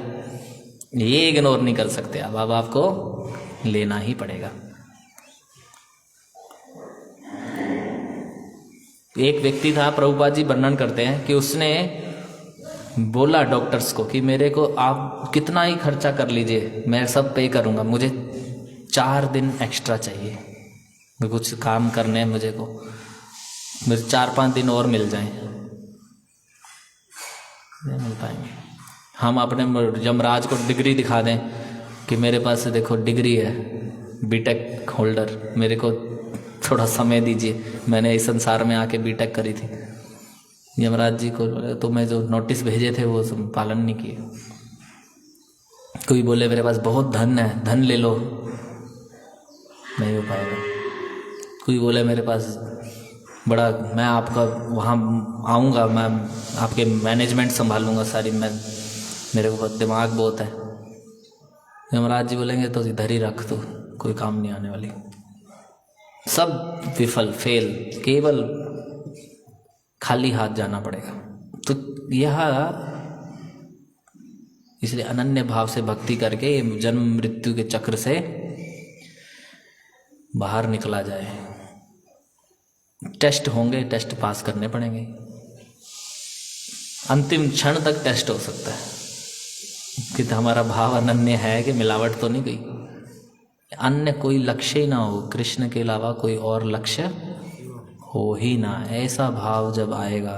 ये इग्नोर नहीं कर सकते, अब आपको लेना ही पड़ेगा। एक व्यक्ति था, प्रभुपाद जी वर्णन करते हैं कि उसने बोला डॉक्टर्स को कि मेरे को आप कितना ही खर्चा कर लीजिए, मैं सब पे करूंगा, मुझे 4 दिन एक्स्ट्रा चाहिए, मैं कुछ काम करने हैं मुझे को, मुझे 4-5 दिन और मिल जाएं। नहीं मिल पाएंगे। हम अपने यमराज को डिग्री दिखा दें कि मेरे पास देखो डिग्री है, बीटेक होल्डर, मेरे को थोड़ा समय दीजिए, मैंने इस संसार में आके बीटेक करी थी। यमराज जी को तो मैं जो नोटिस भेजे थे वो सब पालन नहीं किए। कोई बोले मेरे पास बहुत धन है, धन ले लो, नहीं हो पाएगा। कोई बोले मेरे पास बड़ा, मैं आपका वहाँ आऊँगा, मैं आपके मैनेजमेंट संभालूंगा सारी, मेरे को दिमाग बहुत है। यमराज जी बोलेंगे तो इधर ही रख दो, कोई काम नहीं आने वाली। सब विफल, फेल, केवल खाली हाथ जाना पड़ेगा। तो यह इसलिए अनन्य भाव से भक्ति करके जन्म मृत्यु के चक्र से बाहर निकला जाए। टेस्ट होंगे, टेस्ट पास करने पड़ेंगे। अंतिम क्षण तक टेस्ट हो सकता है कि हमारा भाव अनन्य है कि मिलावट तो नहीं गई। अन्य कोई लक्ष्य ही ना हो, कृष्ण के अलावा कोई और लक्ष्य हो ही ना। ऐसा भाव जब आएगा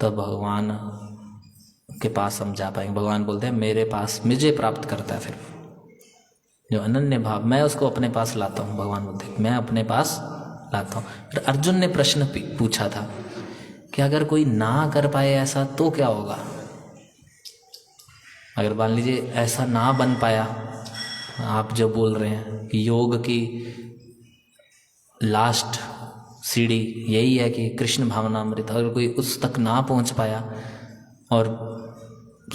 तब भगवान के पास हम जा पाएंगे। भगवान बोलते हैं मेरे पास, मुझे प्राप्त करता है। फिर जो अनन्य भाव, मैं उसको अपने पास लाता हूँ। भगवान बोलते हैं मैं अपने पास लाता हूँ। फिर अर्जुन ने प्रश्न पूछा था, कि अगर कोई ना कर पाए ऐसा तो क्या होगा। अगर मान लीजिए ऐसा ना बन पाया, आप जो बोल रहे हैं कि योग की लास्ट सीढ़ी यही है कि कृष्ण भावनामृत, अगर कोई उस तक ना पहुंच पाया और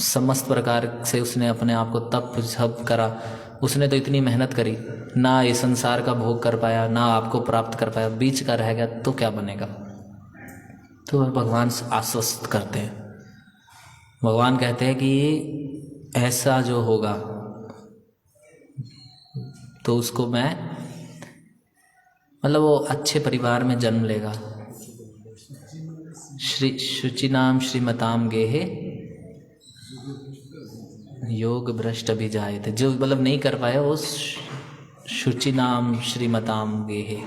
समस्त प्रकार से उसने अपने आप को तप सब करा, उसने तो इतनी मेहनत करी, ना ये संसार का भोग कर पाया, ना आपको प्राप्त कर पाया, बीच का रह गया, तो क्या बनेगा। तो भगवान आश्वस्त करते हैं, भगवान कहते हैं कि ऐसा जो होगा तो उसको मैं, मतलब वो अच्छे परिवार में जन्म लेगा। श्री शुचिनाम श्रीमताम गेहे योग भ्रष्ट भी जाए थे, जो मतलब नहीं कर पाया वो शुचिनाम श्रीमताम गेहे,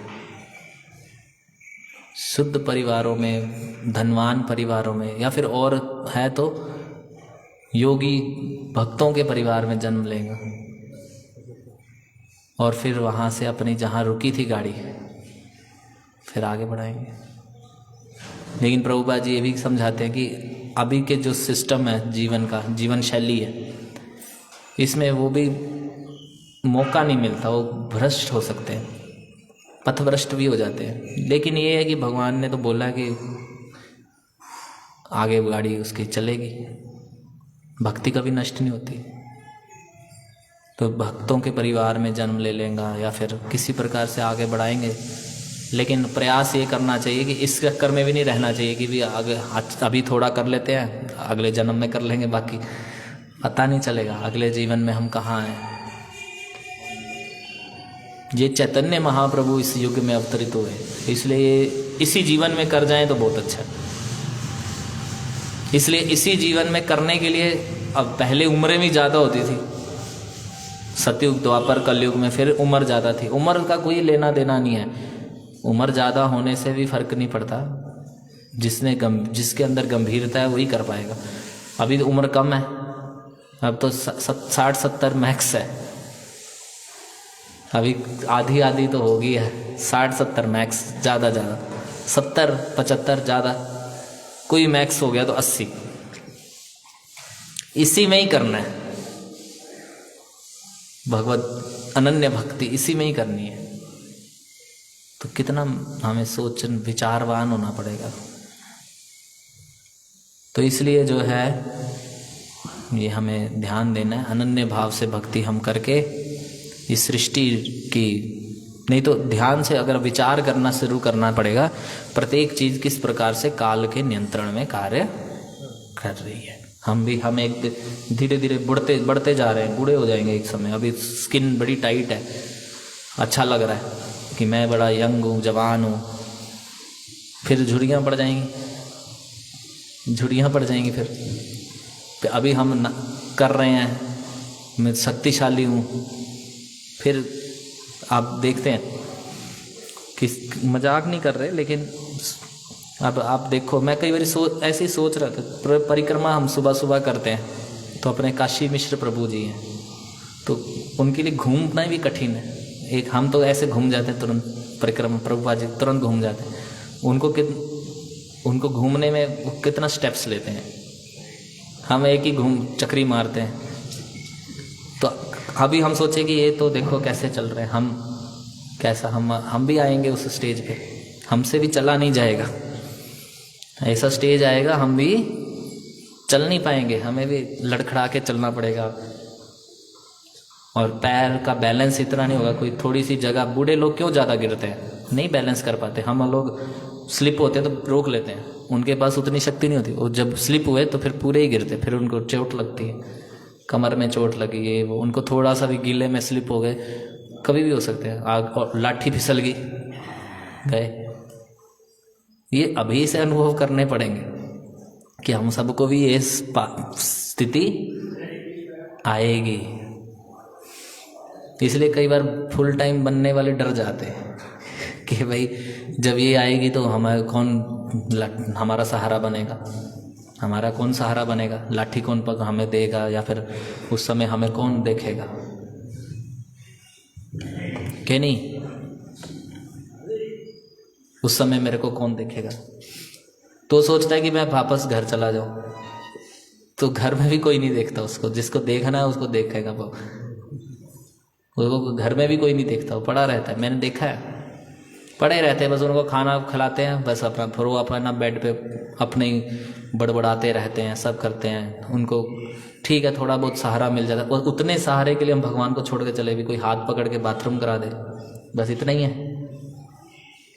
शुद्ध परिवारों में, धनवान परिवारों में, या फिर और है तो योगी भक्तों के परिवार में जन्म लेगा और फिर वहाँ से अपनी जहाँ रुकी थी गाड़ी फिर आगे बढ़ाएंगे। लेकिन प्रभुपाद जी ये भी समझाते हैं कि अभी के जो सिस्टम है जीवन का, जीवन शैली है, इसमें वो भी मौका नहीं मिलता, वो भ्रष्ट हो सकते हैं, पथभ्रष्ट भी हो जाते हैं। लेकिन ये है कि भगवान ने तो बोला कि आगे गाड़ी उसकी चलेगी, भक्ति कभी नष्ट नहीं होती। तो भक्तों के परिवार में जन्म ले लेगा या फिर किसी प्रकार से आगे बढ़ाएंगे, लेकिन प्रयास ये करना चाहिए कि इस चक्कर में भी नहीं रहना चाहिए कि भी आगे अभी थोड़ा कर लेते हैं, अगले जन्म में कर लेंगे, बाकी पता नहीं चलेगा अगले जीवन में हम कहाँ हैं। ये चैतन्य महाप्रभु इस युग में अवतरित हुए, इसलिए इसी जीवन में कर जाएं तो बहुत अच्छा है। इसलिए इसी जीवन में करने के लिए, अब पहले उम्रें भी ज़्यादा होती थी, सतयुग द्वापर कलयुग में फिर उम्र ज़्यादा थी। उम्र का कोई लेना देना नहीं है, उम्र ज़्यादा होने से भी फर्क नहीं पड़ता, जिसके अंदर गंभीरता है वही कर पाएगा। अभी तो उम्र कम है, अब तो 60-70 मैक्स है, अभी आधी आधी तो होगी है, 60-70 मैक्स, ज़्यादा 70-75 ज़्यादा, कोई मैक्स हो गया तो 80। इसी में ही करना है, भगवत अनन्य भक्ति इसी में ही करनी है। तो कितना हमें विचारवान होना पड़ेगा। तो इसलिए जो है ये हमें ध्यान देना है, अनन्य भाव से भक्ति हम करके इस सृष्टि की, नहीं तो ध्यान से अगर विचार करना शुरू करना पड़ेगा, प्रत्येक चीज किस प्रकार से काल के नियंत्रण में कार्य कर रही है। हम एक धीरे धीरे बढ़ते जा रहे हैं, बूढ़े हो जाएंगे एक समय। अभी स्किन बड़ी टाइट है, अच्छा लग रहा है कि मैं बड़ा यंग हूँ, जवान हूँ, फिर झुर्रियाँ पड़ जाएंगी फिर अभी हम कर रहे हैं, मैं शक्तिशाली हूँ, फिर आप देखते हैं कि मजाक नहीं कर रहे, लेकिन अब आप देखो, मैं कई बार ऐसे ही सोच रहा था, परिक्रमा हम सुबह सुबह करते हैं, तो अपने काशी मिश्र प्रभु जी हैं, तो उनके लिए घूमना भी कठिन है। एक हम तो ऐसे घूम जाते हैं तुरंत, परिक्रमा प्रभुपाद जी तुरंत घूम जाते हैं। उनको घूमने में वो कितना स्टेप्स लेते हैं, हम एक ही चक्री मारते हैं। तो अभी हम सोचे कि ये तो देखो कैसे चल रहे हैं, हम भी आएंगे उस स्टेज पे, हमसे भी चला नहीं जाएगा, ऐसा स्टेज आएगा हम भी चल नहीं पाएंगे, हमें भी लड़खड़ा के चलना पड़ेगा, और पैर का बैलेंस इतना नहीं होगा। कोई थोड़ी सी जगह, बूढ़े लोग क्यों ज़्यादा गिरते हैं, नहीं बैलेंस कर पाते। हम लोग स्लिप होते हैं तो रोक लेते हैं, उनके पास उतनी शक्ति नहीं होती, वो जब स्लिप हुए तो फिर पूरे ही गिरते, फिर उनको चोट लगती है, कमर में चोट लगी, ये वो, उनको थोड़ा सा भी गीले में स्लिप हो गए, कभी भी हो सकते हैं, आग और लाठी फिसल गए। ये अभी से अनुभव करने पड़ेंगे कि हम सबको भी ये स्थिति आएगी। इसलिए कई बार फुल टाइम बनने वाले डर जाते हैं कि भाई जब ये आएगी तो हमारा सहारा बनेगा, हमारा कौन सहारा बनेगा, लाठी कौन पग हमें देगा, या फिर उस समय हमें कौन देखेगा, कि नहीं, उस समय मेरे को कौन देखेगा। तो सोचता है कि मैं वापस घर चला जाऊं, तो घर में भी कोई नहीं देखता उसको, जिसको देखना है उसको देखेगा वो घर में भी कोई नहीं देखता, वो पड़ा रहता है। मैंने देखा है, पड़े रहते हैं, बस उनको खाना खिलाते हैं बस, अपना फिर वो अपना बेड पे अपने ही बड़बड़ाते रहते हैं, सब करते हैं। उनको ठीक है, थोड़ा बहुत सहारा मिल जाता है, और उतने सहारे के लिए हम भगवान को छोड़ के चले भी, कोई हाथ पकड़ के बाथरूम करा दे, बस इतना ही है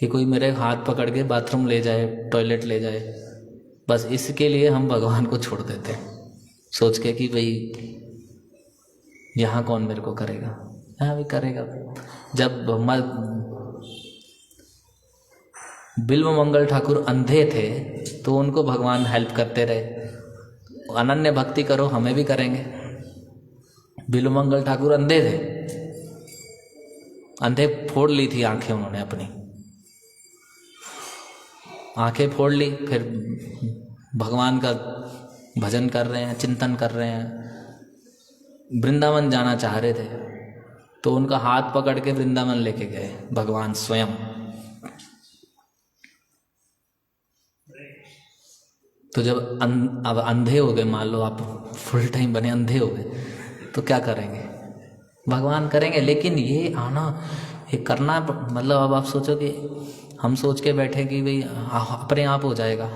कि कोई मेरे हाथ पकड़ के बाथरूम ले जाए, टॉयलेट ले जाए, बस इसके लिए हम भगवान को छोड़ देते हैं, सोच के कि भाई यहाँ कौन मेरे को करेगा, यहाँ भी करेगा। जब बिल्व मंगल ठाकुर अंधे थे तो उनको भगवान हेल्प करते रहे, अनन्य भक्ति करो हमें भी करेंगे। बिल्व मंगल ठाकुर अंधे थे, अंधे फोड़ ली थी आंखें उन्होंने, अपनी आंखें फोड़ ली, फिर भगवान का भजन कर रहे हैं, चिंतन कर रहे हैं। वृंदावन जाना चाह रहे थे तो उनका हाथ पकड़ के वृंदावन लेके गए भगवान स्वयं। तो जब अब अंधे हो गए, मान लो आप फुल टाइम बने अंधे हो गए, तो क्या करेंगे, भगवान करेंगे। लेकिन ये आना, ये करना, मतलब अब आप सोचो कि हम सोच के बैठे कि भाई अपने आप हो जाएगा,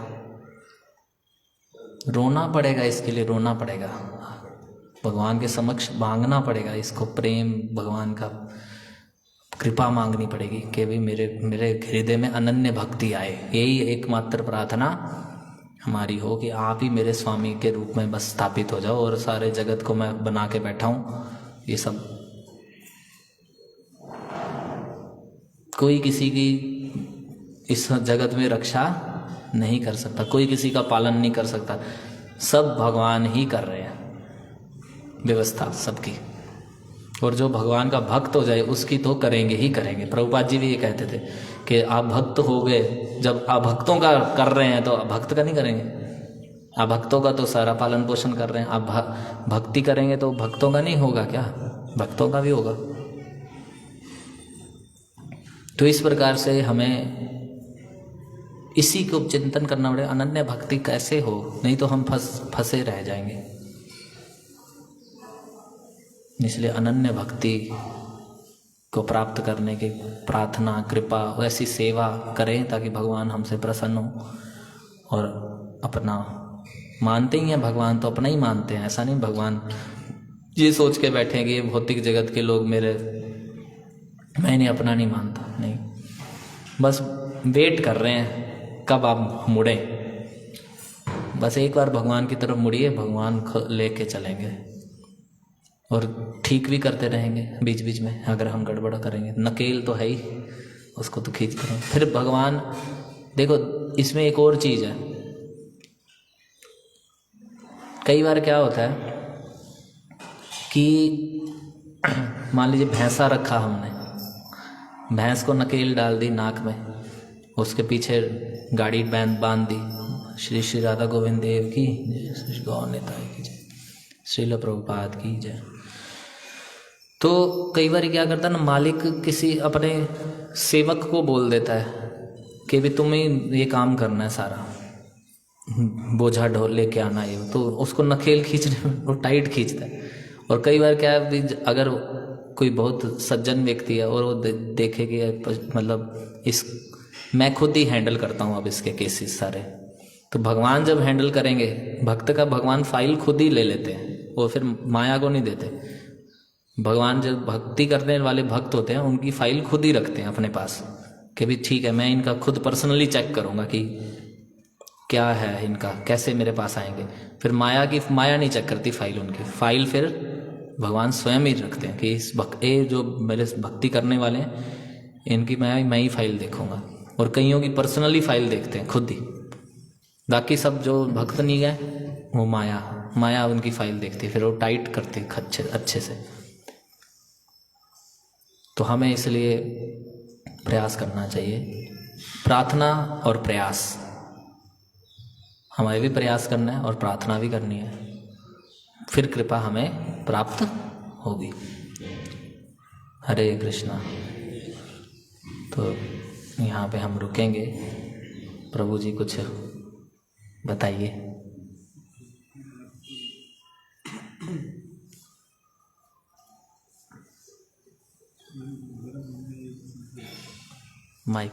रोना पड़ेगा, इसके लिए रोना पड़ेगा, भगवान के समक्ष मांगना पड़ेगा, इसको प्रेम, भगवान का कृपा मांगनी पड़ेगी कि भाई मेरे हृदय में अनन्य भक्ति आए। यही एकमात्र प्रार्थना हमारी हो कि आप ही मेरे स्वामी के रूप में बस स्थापित हो जाओ, और सारे जगत को मैं बना के बैठा हूँ। ये सब कोई किसी की इस जगत में रक्षा नहीं कर सकता, कोई किसी का पालन नहीं कर सकता, सब भगवान ही कर रहे हैं व्यवस्था सबकी। और जो भगवान का भक्त हो जाए उसकी तो करेंगे ही करेंगे। प्रभुपाद जी भी ये कहते थे कि आप भक्त हो गए, जब आप भक्तों का कर रहे हैं तो भक्त का नहीं करेंगे, आप भक्तों का तो सारा पालन पोषण कर रहे हैं, आप भक्ति करेंगे तो भक्तों का नहीं होगा क्या, भक्तों का भी होगा। तो इस प्रकार से हमें इसी को चिंतन करना पड़ेगा, अनन्य भक्ति कैसे हो, नहीं तो हम फंसे रह जाएंगे। इसलिए अनन्य भक्ति को प्राप्त करने की प्रार्थना, कृपा, ऐसी सेवा करें ताकि भगवान हमसे प्रसन्न हो। और अपना मानते ही हैं भगवान, तो अपना ही मानते हैं, ऐसा नहीं भगवान ये सोच के बैठे कि ये भौतिक जगत के लोग मैं इन्हें अपना नहीं मानता, नहीं, बस वेट कर रहे हैं कब आप मुड़ें। बस एक बार भगवान की तरफ मुड़िए, भगवान लेके चलेंगे और ठीक भी करते रहेंगे बीच बीच में। अगर हम गड़बड़ करेंगे, नकेल तो है ही, उसको तो खींच करें। फिर भगवान, देखो इसमें एक और चीज़ है, कई बार क्या होता है कि मान लीजिए भैंसा रखा हमने, भैंस को नकेल डाल दी नाक में, उसके पीछे गाड़ी बांध दी। श्री श्री राधा गोविंद देव की जय, श्री गौ नेताय की जय, श्रील प्रभुपाद की जय। तो कई बार क्या करता है ना, मालिक किसी अपने सेवक को बोल देता है कि भी तुम्हें ये काम करना है, सारा बोझा ढोल लेके आना है, तो उसको नकेल खींचने में वो टाइट खींचता है। और कई बार क्या है, अगर कोई बहुत सज्जन व्यक्ति है और वो देखे कि मतलब मैं खुद ही हैंडल करता हूँ अब इसके केसेस सारे, तो भगवान जब हैंडल करेंगे भक्त का, भगवान फाइल खुद ही ले लेते हैं, वो फिर माया को नहीं देते। भगवान जब भक्ति करने वाले भक्त होते हैं उनकी फाइल खुद ही रखते हैं अपने पास कि भी ठीक है, मैं इनका खुद पर्सनली चेक करूँगा कि क्या है इनका, कैसे मेरे पास आएंगे। फिर माया नहीं चेक करती फाइल, उनकी फाइल फिर भगवान स्वयं ही रखते हैं कि इस जो मेरे भक्ति करने वाले हैं इनकी मैं ही फाइल देखूंगा। और कईयों की पर्सनली फाइल देखते हैं खुद ही, बाकी सब जो भक्त नहीं गए वो माया उनकी फाइल देखती है, फिर वो टाइट करती है अच्छे से। तो हमें इसलिए प्रयास करना चाहिए, प्रार्थना और प्रयास, हमें भी प्रयास करना है और प्रार्थना भी करनी है, फिर कृपा हमें प्राप्त होगी। हरे कृष्णा। तो यहाँ पे हम रुकेंगे, प्रभु जी कुछ बताइए। माइक।